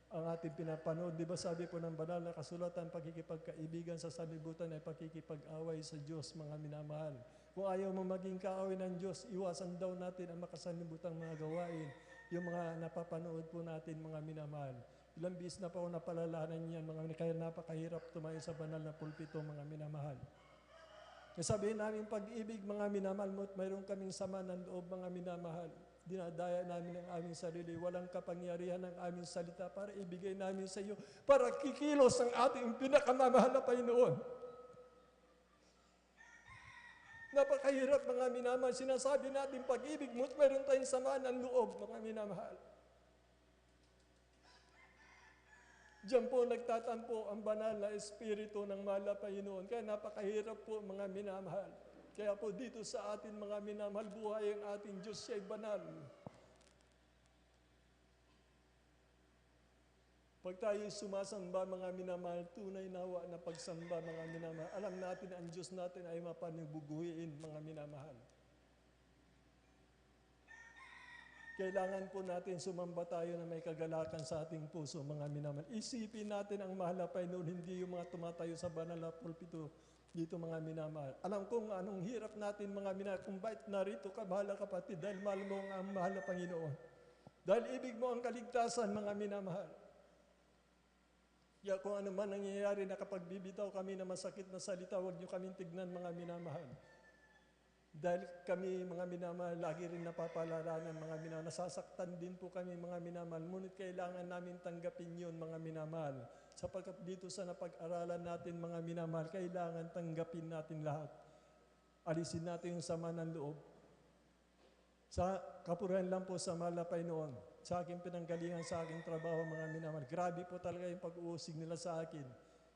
ang ating pinapanood. Di ba sabi po ng banal na kasulatan, pagkikipagkaibigan sa sanlibutan ay pagkikipag-away sa Diyos, mga minamahal. Kung ayaw mo maging kaaway ng Diyos, iwasan daw natin ang makasanibutang mga gawain, yung mga napapanood po natin, mga minamahal. Ilang bis na po ako napalalahanan niyan, kaya napakahirap tumayo sa banal na pulpito, mga minamahal. Sabihin namin pag-ibig, mga minamahal, mayroon kaming sama ng loob, mga minamahal. Dinadaya namin ang aming sarili. Walang kapangyarihan ng aming salita para ibigay namin sa iyo, para kikilos ang ating pinakamamahal na Panginoon. Napakahirap, mga minamahal. Sinasabi natin pag-ibig mo, mayroon tayong sama ng loob, mga minamahal. Diyan po nagtatampo ang banal na espiritu ng mahal na Panginoon. Kaya napakahirap po, mga minamahal. Kaya po dito sa atin, mga minamahal, buhay ang ating Diyos, siya'y banal. Pag tayo sumasamba, mga minamahal, tunay nawa na pagsamba, mga minamahal. Alam natin ang Diyos natin ay mapanibuguhin, mga minamahal. Kailangan po natin sumamba tayo na may kagalakan sa ating puso, mga minamahal. Isipin natin ang mahal na Panginoon, hindi yung mga tumatayo sa banal na pulpito dito, mga minamahal. Alam kong anong hirap natin, mga minamahal, kung bakit narito ka, mahal na kapatid, dahil mahal mo ang mahal na Panginoon. Dahil ibig mo ang kaligtasan, mga minamahal. Kaya kung ano man nangyayari na kapag bibitaw kami na masakit na salita, huwag niyo kaming tignan, mga minamahal. Dahil kami, mga minamahal, lagi rin napapalalanan, mga minamahal. Nasasaktan din po kami, mga minamahal. Ngunit kailangan namin tanggapin yun, mga minamahal. Sapagkat dito sa napag-aralan natin, mga minamahal, kailangan tanggapin natin lahat. Alisin natin yung sama ng loob. Sa kapurihan lang po sa mahal na Panginoon, sa aking pinanggalingan, sa aking trabaho, mga minamahal. Grabe po talaga yung pag-uusig nila sa akin.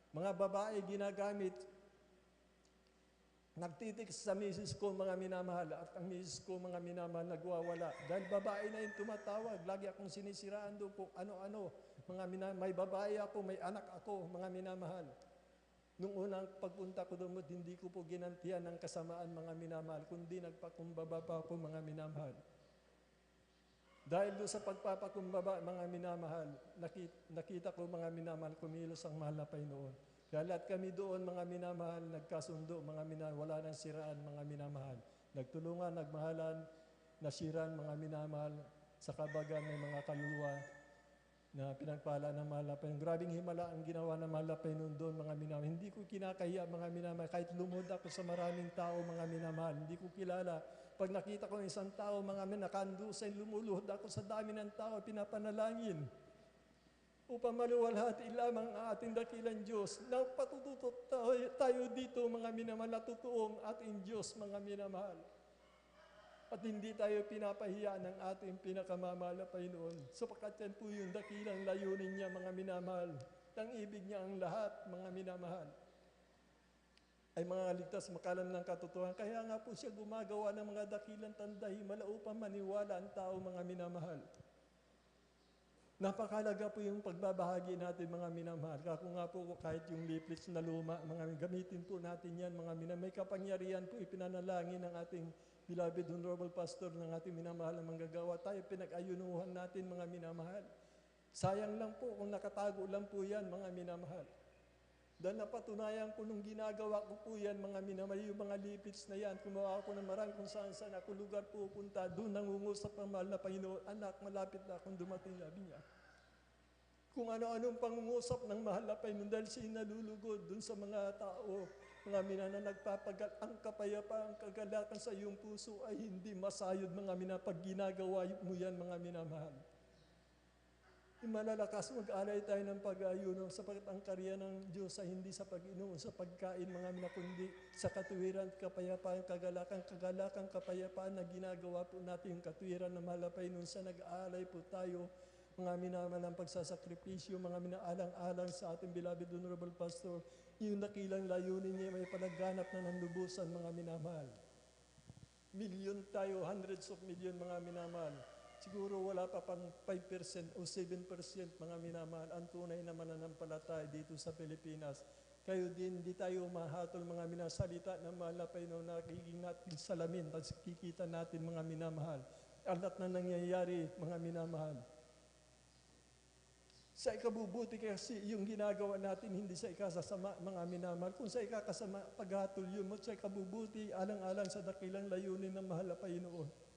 Mga babae ginagamit, nagtitiks sa misis ko, mga minamahal, at ang misis ko, mga minamahal, nagwawala. Dahil babae na yung tumatawag, lagi akong sinisiraan doon kung ano-ano. Mga minamahal, may babae ako, may anak ako, mga minamahal. Nung unang pagpunta ko doon, hindi ko po ginantihan ng kasamaan, mga minamahal, kundi nagpakumbaba pa ako, mga minamahal. Dahil doon sa pagpapakumbaba, mga minamahal, nakita ko, mga minamahal, kumilos ang mahal na Panginoon. Kaya lahat kami doon, mga minamahal, nagkasundo, mga minamahal, wala nang siraan, mga minamahal. Nagtulungan, nagmahalan, nasiran, mga minamahal, sa kabagan ng mga kaluluwa na pinagpala ng mahal na Panginoon. Grabing himala ang ginawa ng mahal na Panginoon doon, mga minamahal. Hindi ko kinakahiya, mga minamahal, kahit lumuhod ako sa maraming tao, mga minamahal, hindi ko kilala. Pag nakita ko ng isang tao, mga minamahal, nakandusay, lumuluhod ako sa dami ng tao, pinapanalangin. Upang maluwalhati lamang ang ating dakilang Diyos na patututo tayo dito, mga minamahal, na totoong ating Diyos, mga minamahal. At hindi tayo pinapahiya ng ating pinakamamahal na Panginoon. Sapagkat yan po yung dakilang layunin niya, mga minamahal. Ang ibig niya ang lahat, mga minamahal, ay mga ligtas makalam ng katotohanan. Kaya nga po siya gumagawa ng mga dakilang tanda, himala upang maniwala ang tao, mga minamahal. Napakalaga po yung pagbabahagi natin, mga minamahal. Kako nga po, kahit yung leaflets na luma, mga gamitin po natin yan, mga minamahal. May kapangyarihan po ipinanalangin ng ating beloved honorable pastor ng ating minamahal na manggagawa. Tayo pinag-ayunuhan natin, mga minamahal. Sayang lang po kung nakatago lang po yan, mga minamahal. Dahil napatunayan ko nung ginagawa ko po yan, mga minamahal, yung mga leaflets na yan, kumawa ako ng marami kung saan ako lugar pupunta, doon nangungusap ang mahal na Panginoon. Anak, malapit na akong dumating, sabi niya. Kung ano-anong pangungusap ng mahal na Panginoon dahil siya nalulugod dun sa mga tao, mga minana nagpapagal, ang kapayapaan, ang kagalakan sa iyong puso ay hindi masayod, mga mina, pag ginagawa mo yan, mga minamahal. Malalakas, mag-alay tayo ng pag-ayuno sapagkat ang karya ng Diyos ay hindi sa pag-inom, sa pagkain, mga mina, kundi sa katuwiran, kapayapaan, kagalakan, kapayapaan na ginagawa po natin yung katuwiran na mahal na Panginoon sa nag-aalay po tayo, mga minamahal ng pagsasakripisyo, mga minaalang-alang sa ating beloved honorable pastor, yung dakilang layunin niya may palaganap na ng lubusan, mga minamahal. Milyon tayo, hundreds of million, mga minamahal. Siguro wala pa pang 5% o 7%, mga minamahal, ang tunay na mananampalataya dito sa Pilipinas. Kayo din, di tayo mahatol, mga minasalita ng mahal na Panginoon na kiking natin salamin, tapos kikita natin, mga minamahal. Alat na nangyayari, mga minamahal. Sa ikabubuti kasi yung ginagawa natin, hindi sa ikasasama, mga minamahal. Kung sa ikakasama, paghatol yun mo, sa ikabubuti, alang-alang sa dakilang layunin ng mahal na Panginoon.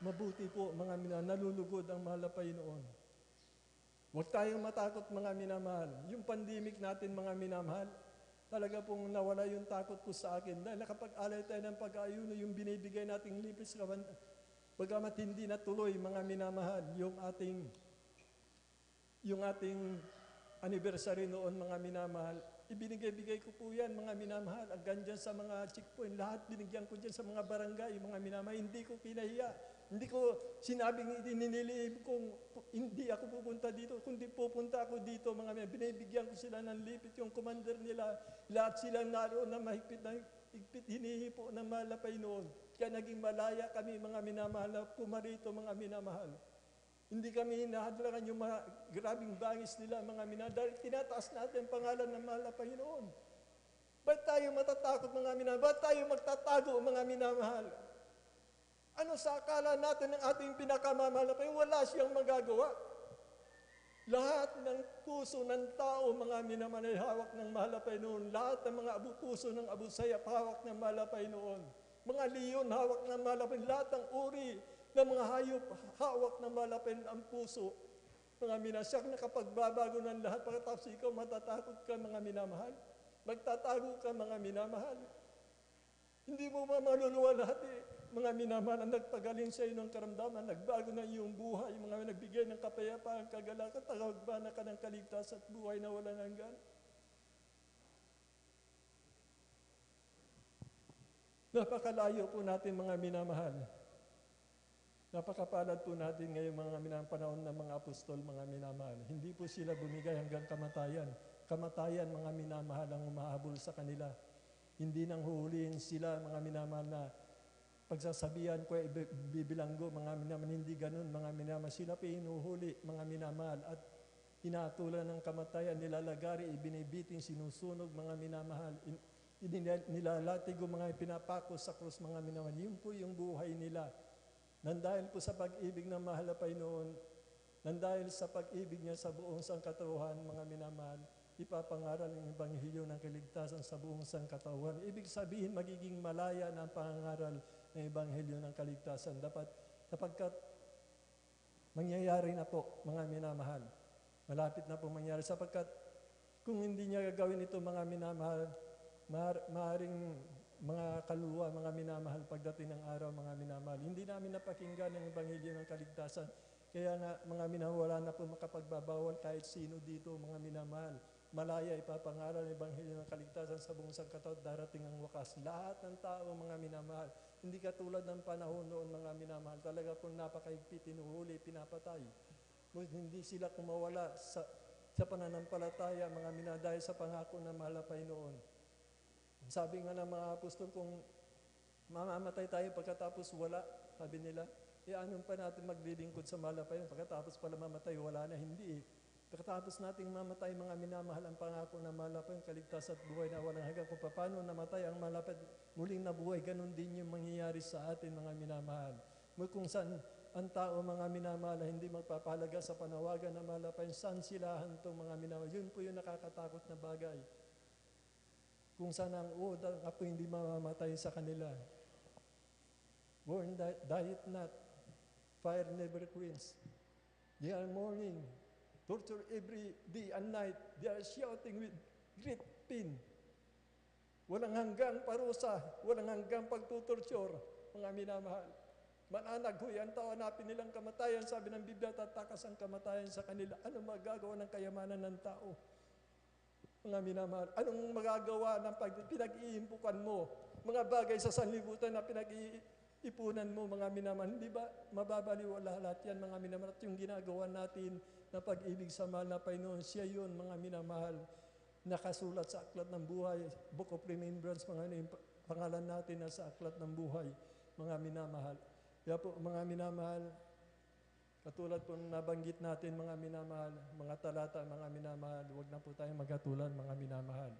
Mabuti po, mga minamahal, nalulugod ang mahal na Panginoon. Huwag tayong matakot, mga minamahal. Yung pandemic natin, mga minamahal, talaga pong nawala yung takot po sa akin. Dahil nakapag-alay tayo ng pag-ayuno, yung binibigay nating lipis, bagamat hindi natuloy, mga minamahal, yung ating anniversary noon, mga minamahal, ibinigay-bigay ko po yan, mga minamahal, hanggang dyan sa mga checkpoint, lahat binigyan ko dyan sa mga barangay, mga minamahal, hindi ko pinahiya. Hindi ko sinabing ininilihim kung hindi ako pupunta dito, kundi pupunta ako dito, mga minamahal. Binibigyan ko sila ng lipit, yung commander nila, lahat sila naroon na mahigpit na higpit, hinihipo ng mahal na Panginoon. Kaya naging malaya kami, mga minamahal, na pumarito, mga minamahal. Hindi kami hinahadlangan yung mga grabing bangis nila, mga minamahal, dahil tinataas natin ang pangalan ng mahal na Panginoon. Ba't tayo matatakot, mga minamahal? Ba't tayo magtatago, mga minamahal? Ano sa akala natin ng ating pinakamamahal na Panginoon? Wala siyang magagawa. Lahat ng puso ng tao, mga minamahal, ay hawak ng mahal na Panginoon. Lahat ng mga puso ng Abu Sayyaf, hawak ng mahal na Panginoon. Mga leon, hawak ng mahal na Panginoon. Lahat ng uri ng mga hayop, hawak ng mahal na Panginoon ang puso. Mga minasyak na kapag babago ng lahat, pagkatapos ikaw matatakot ka, mga minamahal. Magtatago ka, mga minamahal. Hindi mo maluluwa lahat Mga minamahal, ang nagpagaling sa iyo ng karamdaman, nagbago na iyong buhay, mga nagbigay ng kapayapaan, kagalakan, tagagbana ka ng kaligtas at buhay na walang hanggan. Napakalayo po natin, mga minamahal. Napakapalad po natin ngayong mga panahon ng mga apostol, mga minamahal. Hindi po sila bumigay hanggang kamatayan. Kamatayan, mga minamahal, ang umahabol sa kanila. Hindi nang huhulihin sila, mga minamahal, na pagsasabihan ko, bibilanggo, mga minamahal, hindi ganun, mga minamahal. Sila pa hinuhuli, mga minamahal, at inatulan ng kamatayan, nilalagari, ibinibiting, sinusunog, mga minamahal. Nilalatigo, mga pinapako sa krus, mga minamahal. Yun po yung buhay nila. Nandahil po sa pag-ibig ng mahal na Panginoon, nandahil sa pag-ibig niya sa buong sangkatauhan, mga minamahal, ipapangaral ng Ebanghelyo ng kaligtasan sa buong sangkatauhan. Ibig sabihin, magiging malaya na ang pangangaral ng Ebanghelyo ng kaligtasan. Sapagkat mangyayari na po, mga minamahal. Malapit na po mangyari. Sapagkat kung hindi niya gagawin ito, mga minamahal, maaaring mga kaluluwa, mga minamahal, pagdating ng araw, mga minamahal. Hindi namin napakinggan ang Ebanghelyo ng kaligtasan. Kaya nga, mga minamahal, wala na po makapagbabawal kahit sino dito, mga minamahal. Malaya ipapangaral ng Ebanghelyo ng kaligtasan sa buong sangkatauhan, darating ang wakas. Lahat ng tao, mga minamahal, hindi katulad ng panahon noon, mga minamahal, talaga po napakaigpit, tinuhuli, pinapatay. Hindi sila kumawala sa pananampalataya, mga minamahal, dahil sa pangako na mahal na Panginoon. Sabi nga ng mga apostol, kung mamamatay tayo pagkatapos wala, sabi nila, anong pa natin maglilingkod sa mahal na Panginoon? Pagkatapos pala mamatay, wala na, hindi Pagkatapos nating mamatay, mga minamahal, ang pangako na malapit, kaligtas at buhay na walang hanggan. Kung paano namatay ang malapit, muling nabuhay, ganun din yung mangyayari sa atin, mga minamahal. Kung saan ang tao, mga minamahal, hindi magpapahalaga sa panawagan na malapit, saan sila hantong, mga minamahal. Yun po yung nakakatakot na bagay. Kung saan ang uod, ang apo hindi mamamatay sa kanila. Born diet not, fire never queens. They are mourning, torture every day and night. They are shouting with great pain. Walang hanggang parusa, walang hanggang pagtutorture, mga minamahal. Mananaghoy ang tao, hanapin nilang kamatayan. Sabi ng Biblia, tatakas ang kamatayan sa kanila. Ano magagawa ng kayamanan ng tao? Mga minamahal, anong magagawa ng pinag-iimpukan mo? Mga bagay sa sanlibutan na pinag-iipunan mo, mga minamahal. Hindi ba mababaliwala lahat yan, mga minamahal? At yung ginagawa natin na pag-ibig sa mahal na Panginoon, siya yun, mga minamahal, nakasulat sa Aklat ng Buhay, Book of Remembrance, mga pangalan natin na sa Aklat ng Buhay, mga minamahal. Kaya po, mga minamahal, katulad po nabanggit natin, mga minamahal, mga talata, mga minamahal, huwag na po tayong magkatulad, mga minamahal.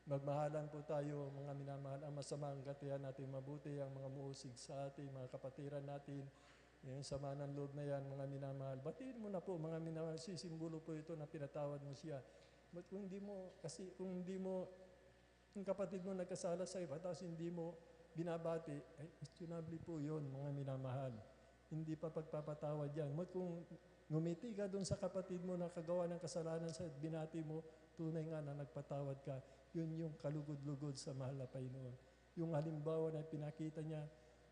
Magmahalan po tayo, mga minamahal, ang masama ang gatihan natin mabuti, ang mga muusig sa ating, mga kapatiran natin, yung sama ng loob na yan, mga minamahal. Batiin mo na po, mga minamahal, sisimbolo po ito na pinatawad mo siya. But kung hindi mo, yung kapatid mo nagkasala sa iba, tapos hindi mo binabati, ay questionable po yun, mga minamahal. Hindi pa pagpapatawad yan. Kung ngumiti ka doon sa kapatid mo na kagawa ng kasalanan sa binati mo, tunay nga na nagpatawad ka. Yun yung kalugod-lugod sa mahal na Panginoon. Yung halimbawa na pinakita niya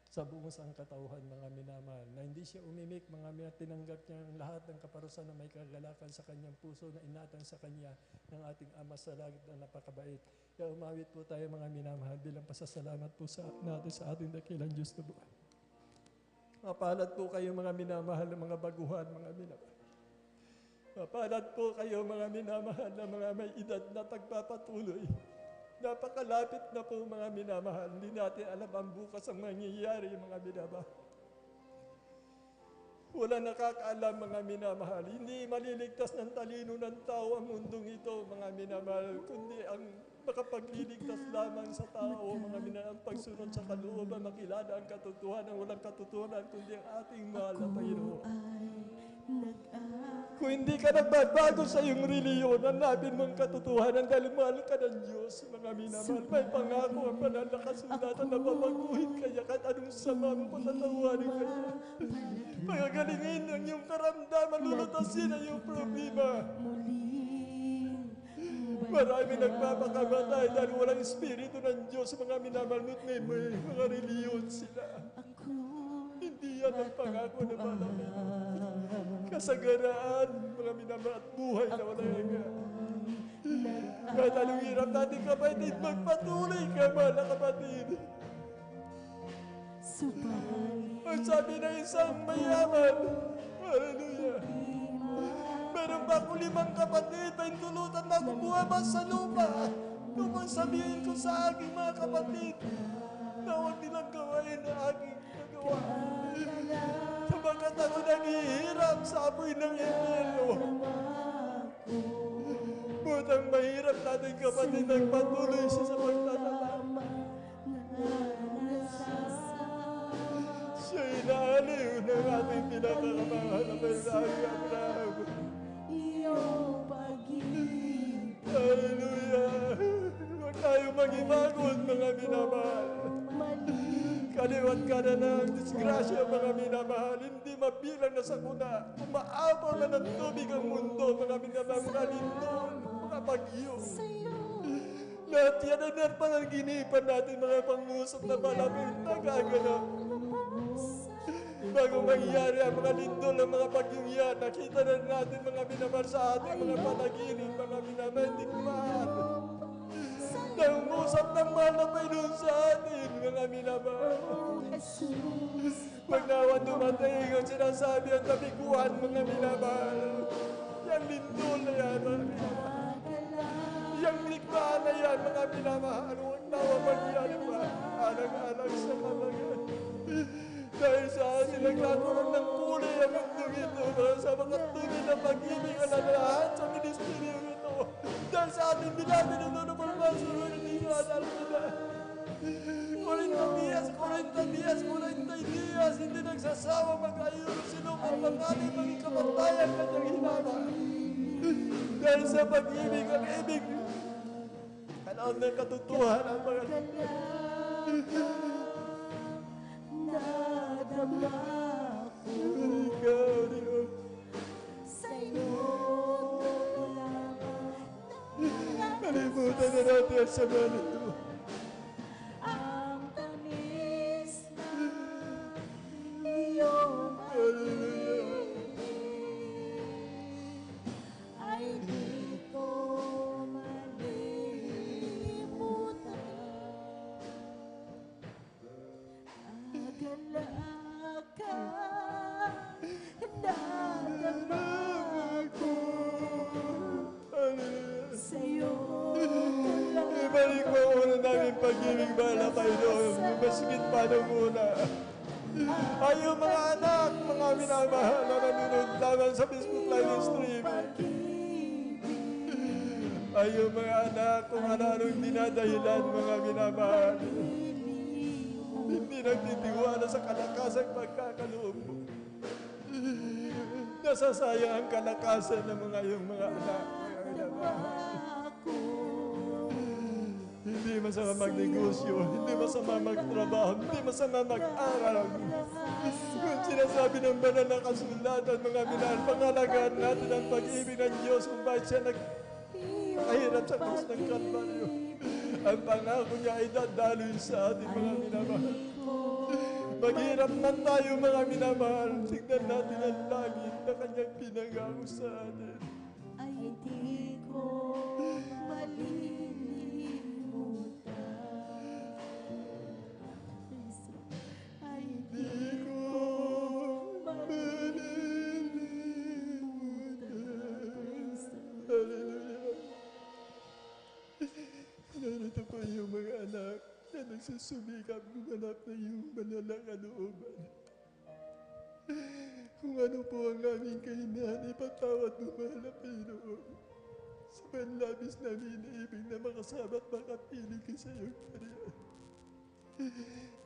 sa buong sangkatauhan, mga minamahal, na hindi siya umimik, mga minamahal, tinanggap niya ang lahat ng kaparusahan na may kagalakan sa kanyang puso na inatang sa kanya ng ating Ama sa langit na napakabait. Kaya umawit po tayo, mga minamahal, bilang pasasalamat po natin sa ating dakilang Diyos na buhay. Mapalad po kayo, mga minamahal, na mga baguhan, mga minamahal. Mapalad po kayo, mga minamahal, na mga may edad na pagpapatuloy. Napakalapit na po, mga minamahal. Hindi natin alam ang bukas ang mangyayari, mga minamahal. Wala nakakaalam, mga minamahal. Hindi maliligtas ng talino ng tao ang mundong ito, mga minamahal, kundi ang makapagliligtas lamang sa tao, mga minamahal, pagsunod sa kalooban, makilala ang katotohanan, walang katotohanan, kundi ang ating mahal na Panginoon. Kung hindi ka nagbabago sa iyong reliyon, hanapin mo ang katotohanan dahil mahal ka ng Diyos, mga minamahal. May pangako ang banal na kasulatan na babaguhin kaya kahit anong sama mo, patatawarin kaya. Pagagalingin ang iyong karamdaman, lulutasin ang iyong problema. Marami nagpapakamatay dahil walang espiritu ng Diyos, mga minamahal, may mga reliyon sila. Hindi yan ang pangako na malapit. Kasaganaan, mga minamahal, at buhay na walang hanggan. Kahit anong hirap natin kapatid, magpatuloy ka, mahal na kapatid. Ang sabi ng isang mayaman, hallelujah, meron ba ako 5 kapatid, paintulutan na ako buhabas sa lupa. Upang sabihin ko sa aking mga kapatid, na huwag nilang gawain na aking nagawa. Sabagat ako naghihirap sa apoy ng impyerno. Butang mahirap natin kapatid, nagpatuloy siya sa pagtatalak. Siya inaaliw ng ating pinakamahal na Panginoong Abraham. Hallelujah! Huwag tayo mag-ibagon, mga minamahal. Kaliwat ka na ng disgrasya, mga minamahal. Hindi mabilang na sakuna. Umaapaw na ng tubig ang mundo, mga minamahal, mga lindol, mga bagyo. Lahat yan ay narpangaginipan natin, mga pangusap na malapit na gaganap. Bago mangyari ang mga lindol ng mga bagyong yan, nakita na natin, mga minamahal, sa ating mga panaginip, mga minamahal, tikman. Nang umusap ng mahal na Panginoon sa atin, mga minamahal. Pag nawan dumating ang sinasabi ang tabiguan, mga minamahal. Yang lindol na yan, mga minamahal. Yang likmaan na yan, mga minamahal. Huwag nawa mangyari pa. Alang-alang sa kalagan. Dahil sa atin nagkakaroon ng kulay ang mundong ito, sa mga tunay na pag-ibig ang lahat sa ministeryo ito. Dahil sa ating binabin ang nunupalmaso ng hindi ko alalala. 40 Dias, hindi nagsasawa mag-ayuro sinupang ng ating maging kamatayan kanyang hinama. Dahil sa pag-ibig ang ibig, alam ng katotohanan ang mga nadama ko. Ikaw, Diyos. Sa'yo kalimutan na natin ang sama nito. Ang tamis na iyong pag-ibig ay di ko malilimutan. Agala ka, nadama ko sa'yo. Ibalik mo una namin pag-ibig, mahal na Panginoon, masigit pa nung una. Ayaw mga anak, mga minamahal na nanonood lamang sa Facebook live stream. Ayaw mga anak, kung ano-anong dinadahilan, mga minamahal. Hindi nagtitiwala sa kalakasang pagkakaloob mo. Nasasayang ang kalakasan ng mga iyong mga anak, mga minamahal. Hindi masama magnegosyo, hindi masama magtrabaho, hindi masama mag-aral. Kung sinasabi ng banal na kasulatan, mga minahal, pangalagaan natin ang pag-ibig ng Diyos kung bakit siya nagkahirap sa krus ng Kalbaryo. Ang pangako niya ay dadaloy sa ating mga minamahal. Maghirap man tayo, mga minamahal, tignan natin ang langit na kanyang pinangako sa atin. Ay di ko malilimutan. Ay di ko malilimutan. Hallelujah. Narito po yung mga anak na nagsusumikap gumanap na yung banal na kalooban. Kung ano po ang aming kahinaan, ipatawad mo, mahal na Panginoon. Sa panlabis namin iniibig na makasama at makapiling ka sa iyong kariyan.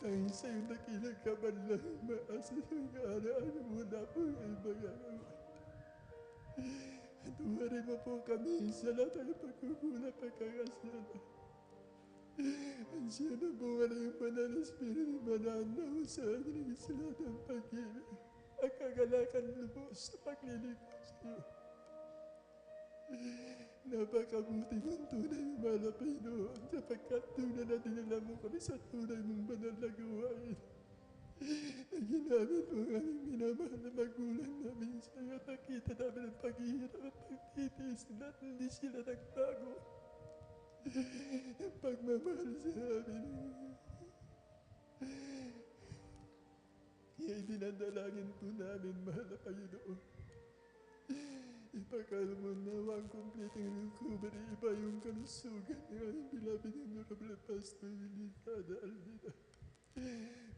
Tanging sa iyong dakilang kabanlang maasa sa iyong araw-araw wala po ay magagawa. At uwarin mo po kami sa lahat ng pagkukulang pagkakasala. Ang siya na bunga na yung banal na Espiritu mananaw sa ating sa lahat ng pag-ibig. Ang kagalakan lubos sa paglilingkod sa iyo. Napakabuti mong tunay na malapay noon sapagkat tunay na dinala mo kami sa tunay mong banal na gawain. Na ginamit mo ang aming minamahal na magulang namin sa iyo at nakita namin ang paghihirap at pagtitiis nila at hindi sila nagbago. Ang pagmamahal sa amin. Kaya dinadalangin po namin, mahal na Panginoon. Ipagkaloob mo ang kompletong recovery, iba yung kalusugan ng aming bilabid ng Honorable Pastor Willie Almeida.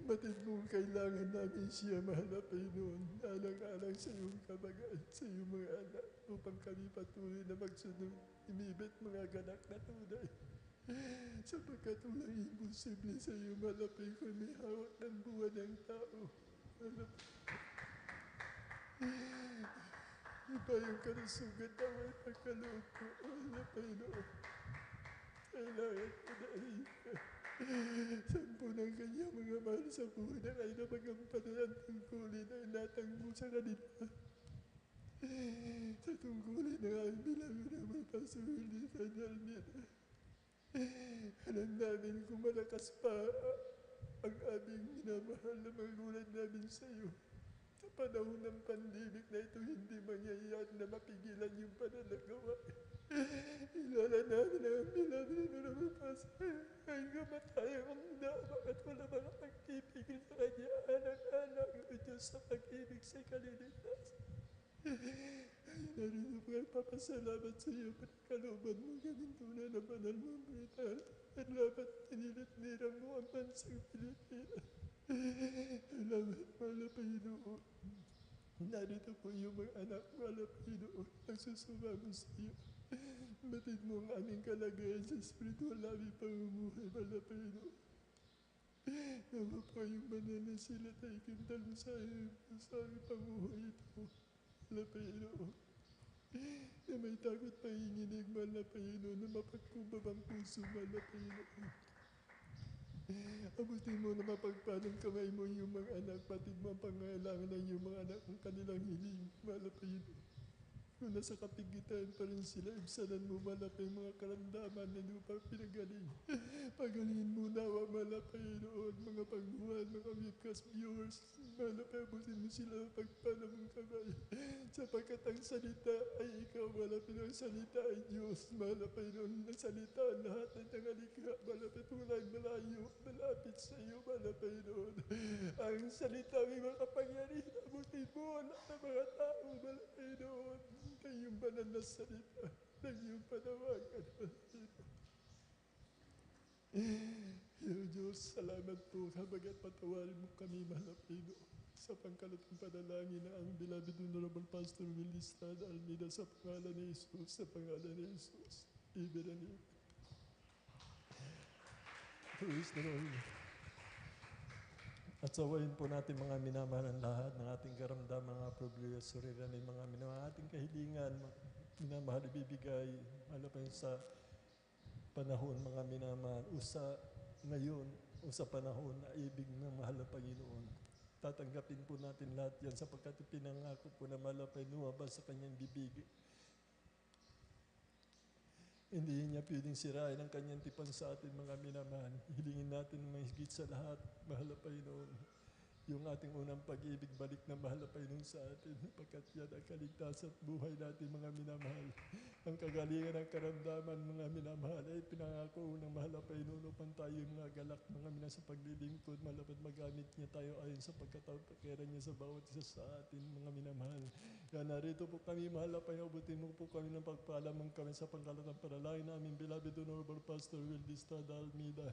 Batid mong kailangan namin siya, mahal na Panginoon, alang-alang sa iyong kabagaan, sa iyong mga anak, upang kami patuloy na magsunod, imibit mga ganak na tunay. Sapagkat walang imposible sa iyo, mahal na Panginoon, kung may hawak ng buwan ng tao. Iba yung kalusugan na may pagkaloob ko, mahal na Panginoon. Kailangan ko na ka. Sampu ng kanyang mga mahal sa buhay na kayo na magampanan ang tungkulin na inatang mo sa kanila. Sa tungkulin na aming bilangan ng mga pasulit sa Almeida. Alam namin kung malakas pa ang aming minamahal na magulang namin sa iyo. Sa panahon ng pandemic na ito, hindi mangyayari na mapigilan yung pananagawa. Ilala namin ang bilabid na namapasa ang kamatayan ang dapat at wala mga pagpipigil sa kanya. Anak-anak o Diyos sa pag-ibig sa kalinitas. Ay, narito po ang papasalamat sa iyo. Pagkalooban mo kaming tunay na banal mo ang britan. At lapat tinilit-nirang mo ang bansang Pilipinas. Salamat, mahal na Panginoon. Narito po yung mga anak, mahal na Panginoon, nagsusumamo sa iyo. Batid mo ang aming kalagayan sa spiritual namin pamumuhay, mahal na Panginoon. Nawa po yung banal na sila tayo kintal mo sa aming pamumuhay ito, mahal na Panginoon. Na may takot panginginig, mahal na Panginoon, na mapagkumbab ang puso, mahal na Panginoon. Abutin mo na mapagpalang kamay mo yung mga anak, patid mo ang pangailangan ng yung mga anak ang kanilang hiling, mahal na Panginoon. Kung nasa kapigitan pa rin sila, ibsanan mo malapay mga karamdaman na lupang pinagaling. Pagalingin mo nawa malapay noon, mga pagbuhan, mga webcast viewers. Malapay, abutin mo sila pagpanamong kamay. Sapagkat ang salita ay ikaw, malapay ang salita ay Diyos. Malapay noon na salita ang lahat ng tangalikha. Malapay tulay malayo, malapit sa iyo, malapay noon. Ang salita ay makapangyarihan, abutin mo lahat ng mga tao, malapay noon. Kayong banal na salita ng iyong panawagan. Iyo Diyos, salamat po kabagat patawarin mo kami, mahal na Panginoon, sa pangkalatang panalangin na ang beloved Honorable Pastor Willie Estrada Almeida sa pangalan ni Jesus, sa pangalan ni Jesus. Amen and amen. Praise the Lord. At sawayin po natin mga minamahal ang lahat ng ating karamdaman, mga problema, suriranin, mga minamahal ating kahilingan, minamahal ibibigay, malapay sa panahon, mga minamahal, ngayon, sa panahon na ibig ng mahal na Panginoon. Tatanggapin po natin lahat yan sapagkat pinangako po na malapay lumabas sa kanyang bibig. Hindi niya pwedeng sirain ang kanyang tipan sa atin, mga minamahal. Hilingin natin mahigit sa lahat, mahal na Panginoon, yung ating unang pag-ibig, balik na mahal na Panginoon sa atin, pagkat yan ang kaligtasan at buhay natin, mga minamahal. Ang kagalingan ng karamdaman, mga minamahal, ay pinangako ng mahal na Panginoon upang tayo mga galak, mga minamahal sa paglilingkod, malapit magamit niya tayo ayon sa pagkataon-pakiran niya sa bawat isa sa atin, mga minamahal. Kaya narito po kami, mahal na Panginoon, abutin mo po kami ng pagpalamang kami sa pangkalatang panalangin namin, beloved Honorable Pastor Willie Estrada Almeida.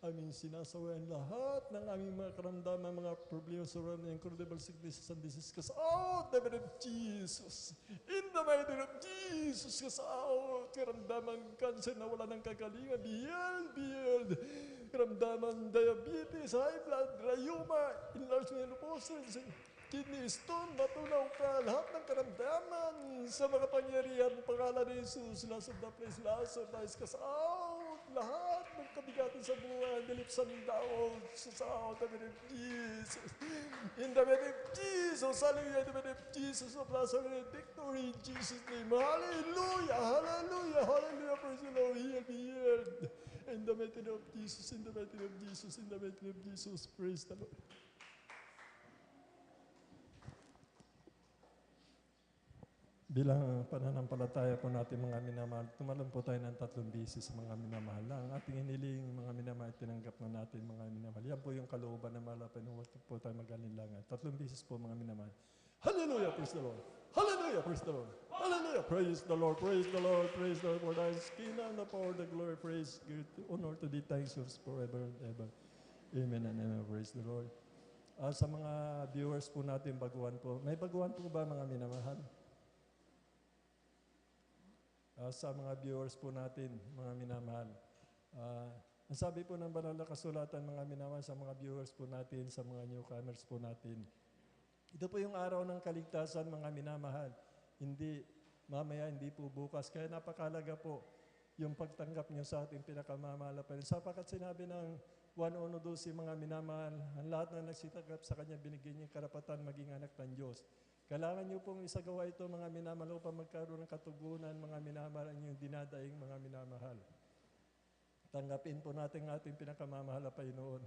Aming sinasawayan lahat ng aming mga karamdaman, mga problems surrounding incredible sicknesses and diseases. Cast out the name of Jesus. In the mighty name of Jesus, cast out karamdaman cancer na wala ng kagalingan. Be healed, be healed. Karamdaman diabetes, high blood, rheuma, enlargement of prostate, kidney stone, matunaw ka, lahat ng karamdaman sa mga pangyarihan ng pangalan ni Jesus, last of the place, last of the eyes, cast out lahat ng kabigatan sa buhay, nilipsan down, out the name of Jesus. In the name of Jesus, hallelujah, in the name of Jesus of Nazareth, victory in Jesus' name, hallelujah, hallelujah, hallelujah, praise the Lord, heal, be healed. In the mighty name of Jesus, in the mighty name of Jesus, in the mighty name of Jesus, praise the Lord. Bilang pananampalataya po natin mga minamahal, tumalon po tayo ng 3 bisis mga minamahal. Ang ating iniling mga minamahal, tinanggap na natin mga minamahal. Yan po yung kalooban na malapit. Huwag po tayo magalinlangan. 3 bisis po mga minamahal. Hallelujah, praise the Lord. Hallelujah, praise the Lord. Hallelujah, praise the Lord, praise the Lord, praise the Lord. For thy kingdom, the power, the glory, praise, good, honor to thee, thanks yours forever and ever. Amen and amen, praise the Lord. Sa mga viewers po natin, baguhan po. May baguhan po ba mga minamahal? Sa mga viewers po natin, mga minamahal. Ang sabi po ng banal na kasulatan, mga minamahal, sa mga viewers po natin, sa mga newcomers po natin. Ito po yung araw ng kaligtasan, mga minamahal. Hindi mamaya, hindi po bukas. Kaya napakalaga po yung pagtanggap niyo sa ating pinakamamahal na Panginoon. Sapagat sinabi ng 1:12, mga minamahal, ang lahat na nagsitanggap sa Kanya, binigyan niya karapatan maging anak ng Diyos. Kailangan niyo pong isagawa ito, mga minamahal, upang magkaroon ng katugunan, mga minamahal, ang inyong dinadaing mga minamahal. Tanggapin po natin ang ating pinakamamahal na Panginoon.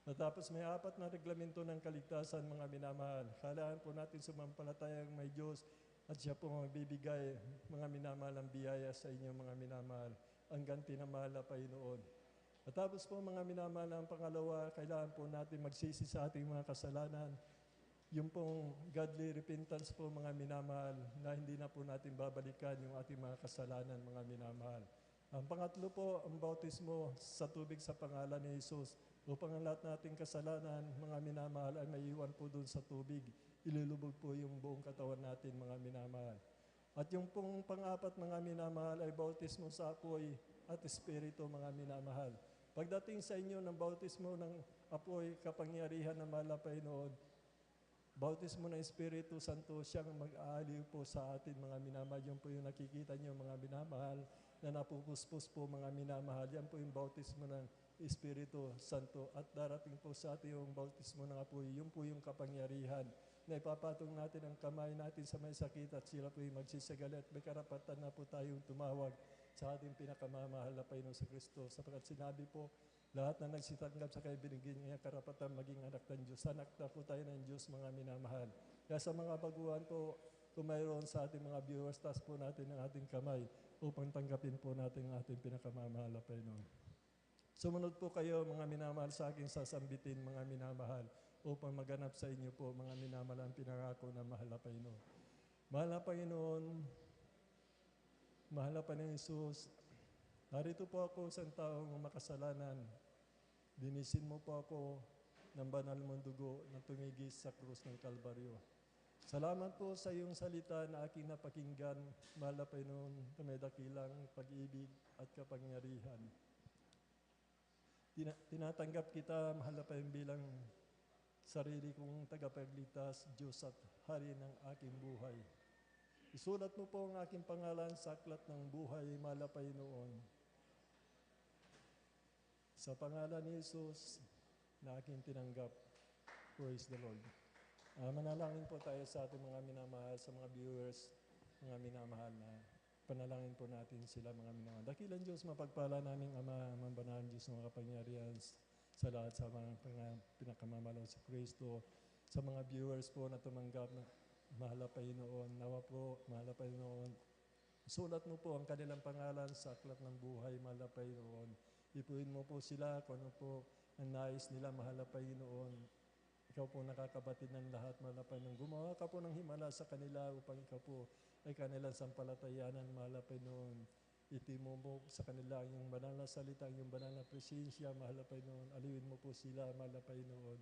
Natapos may 4 na reglamento ng kaligtasan, mga minamahal. Kailangan po natin sumampalatayang may Diyos at siya po magbibigay, mga minamahal, ang biyaya sa inyo, mga minamahal, ang ganti na mahal na Panginoon. At tapos po, mga minamahal, ang pangalawa, kailangan po natin magsisi sa ating mga kasalanan. Yung pong godly repentance po, mga minamahal, na hindi na po natin babalikan yung ating mga kasalanan, mga minamahal. Ang pangatlo po, ang bautismo sa tubig sa pangalan ni Jesus, upang ang lahat nating kasalanan, mga minamahal, ay maiwan po doon sa tubig. Ilulubog po yung buong katawan natin, mga minamahal. At yung pong pang-apat, mga minamahal, ay bautismo sa apoy at espiritu, mga minamahal. Pagdating sa inyo ng bautismo ng apoy, kapangyarihan ng mahal na Panginoon, bautismo ng Espiritu Santo, siyang mag-aaliw po sa atin, mga minamahal. Yan po yung nakikita niyo, mga minamahal, na napupuspos po, mga minamahal. Yan po yung bautismo ng Espiritu Santo. At darating po sa atin yung bautismo ng apoy. Yun po yung kapangyarihan na ipapatong natin ang kamay natin sa may sakit at sila po yung magsisagali at may karapatan na po tayong tumawag sa ating pinakamamahal na Panginoon sa Kristo. Sapagkat sinabi po, lahat na nagsitanggap sa kay binigyan niya karapatan maging anak ng Diyos. Anak na po tayo ng Diyos, mga minamahal. Kaya sa mga baguhan po, kung mayroon sa ating mga viewers, taas po natin ang ating kamay upang tanggapin po natin ang ating pinakamamahal na Panginoon. Sumunod po kayo, mga minamahal, sa aking sasambitin, mga minamahal, upang maganap sa inyo po, mga minamahal, ang pinangako na mahal na Panginoon. Mahal na Panginoon, mahal na Panginoon Jesus, narito po ako sa taong makasalanan. Dinisin mo po ako ng banal mong dugo na tumigis sa krus ng Kalbaryo. Salamat po sa iyong salita na aking napakinggan, mahal na Panginoon, na may dakilang pag-ibig at kapangyarihan. Tinatanggap kita, mahal na Panginoon, bilang sarili kong tagapagligtas, Diyos at Hari ng aking buhay. Isulat mo po ang aking pangalan sa aklat ng buhay, mahal na Panginoon. Sa pangalan ni Jesus na aking tinanggap. Praise the Lord. Manalangin po tayo sa ating mga minamahal, sa mga viewers, mga minamahal na panalangin po natin sila, mga minamahal. Dakilang Diyos, mapagpala naming Ama, mambanahal Diyos ng mga kapangyarihan sa lahat sa mga pinakamamalaw sa Kristo, sa mga viewers po na tumanggap na mahal na Panginoon. Nawa po, mahal na Panginoon, sulat mo po ang kanilang pangalan sa aklat ng buhay, mahal na Panginoon. Ipuin mo po sila kung ano po ang nais nila, mahal na Panginoon. Ikaw po nakakabatid ng lahat, mahal na Panginoon. Gumawa ka po ng himala sa kanila upang ikaw po ay kanilang sampalatayanan, mahal na Panginoon. Itimo mo sa kanila ang iyong banal na salita, ang iyong banal na presensya, mahal na Panginoon. Aliwin mo po sila, mahal na Panginoon.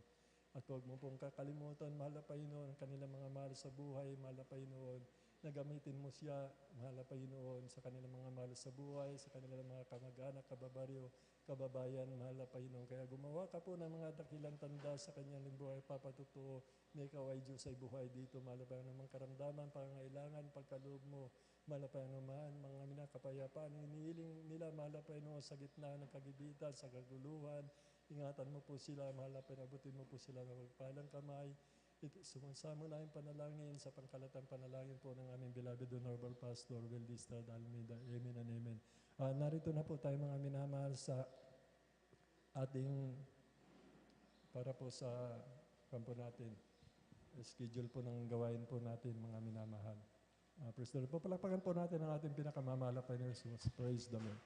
At huwag mo pong kakalimutan, mahal na Panginoon, ang kanilang mga mahal sa buhay, mahal na Panginoon, na gamitin mo siya, mahal na Panginoon, sa kanilang mga mahal sa buhay, sa kanilang mga kamag-anak, kababaryo, kababayan, mahal na Panginoon. Kaya gumawa ka po ng mga dakilang tanda sa kanyang buhay, papatutuo na ikaw ay Diyos ay buhay dito, mahal na Panginoon, mga karamdaman, pangangailangan, pagkaloob mo, mahal na Panginoon, mga minakapayapaan, inihiling nila, mahal na Panginoon, sa gitna ng kagibitan, sa kaguluhan, ingatan mo po sila, mahal na pinabutin mo po sila ng magpalang kamay. Sumansamo na yung panalangin sa pangkalatang panalangin po ng aming beloved Honorable Pastor Veldista Almeida. Amen and amen. Narito na po tayo mga minamahal sa ating para po sa kampo natin. Schedule po ng gawain po natin mga minamahal. Praise the Lord. Palakpakan po natin ang ating pinakamamahal na Panginoon Jesus. Praise the Lord.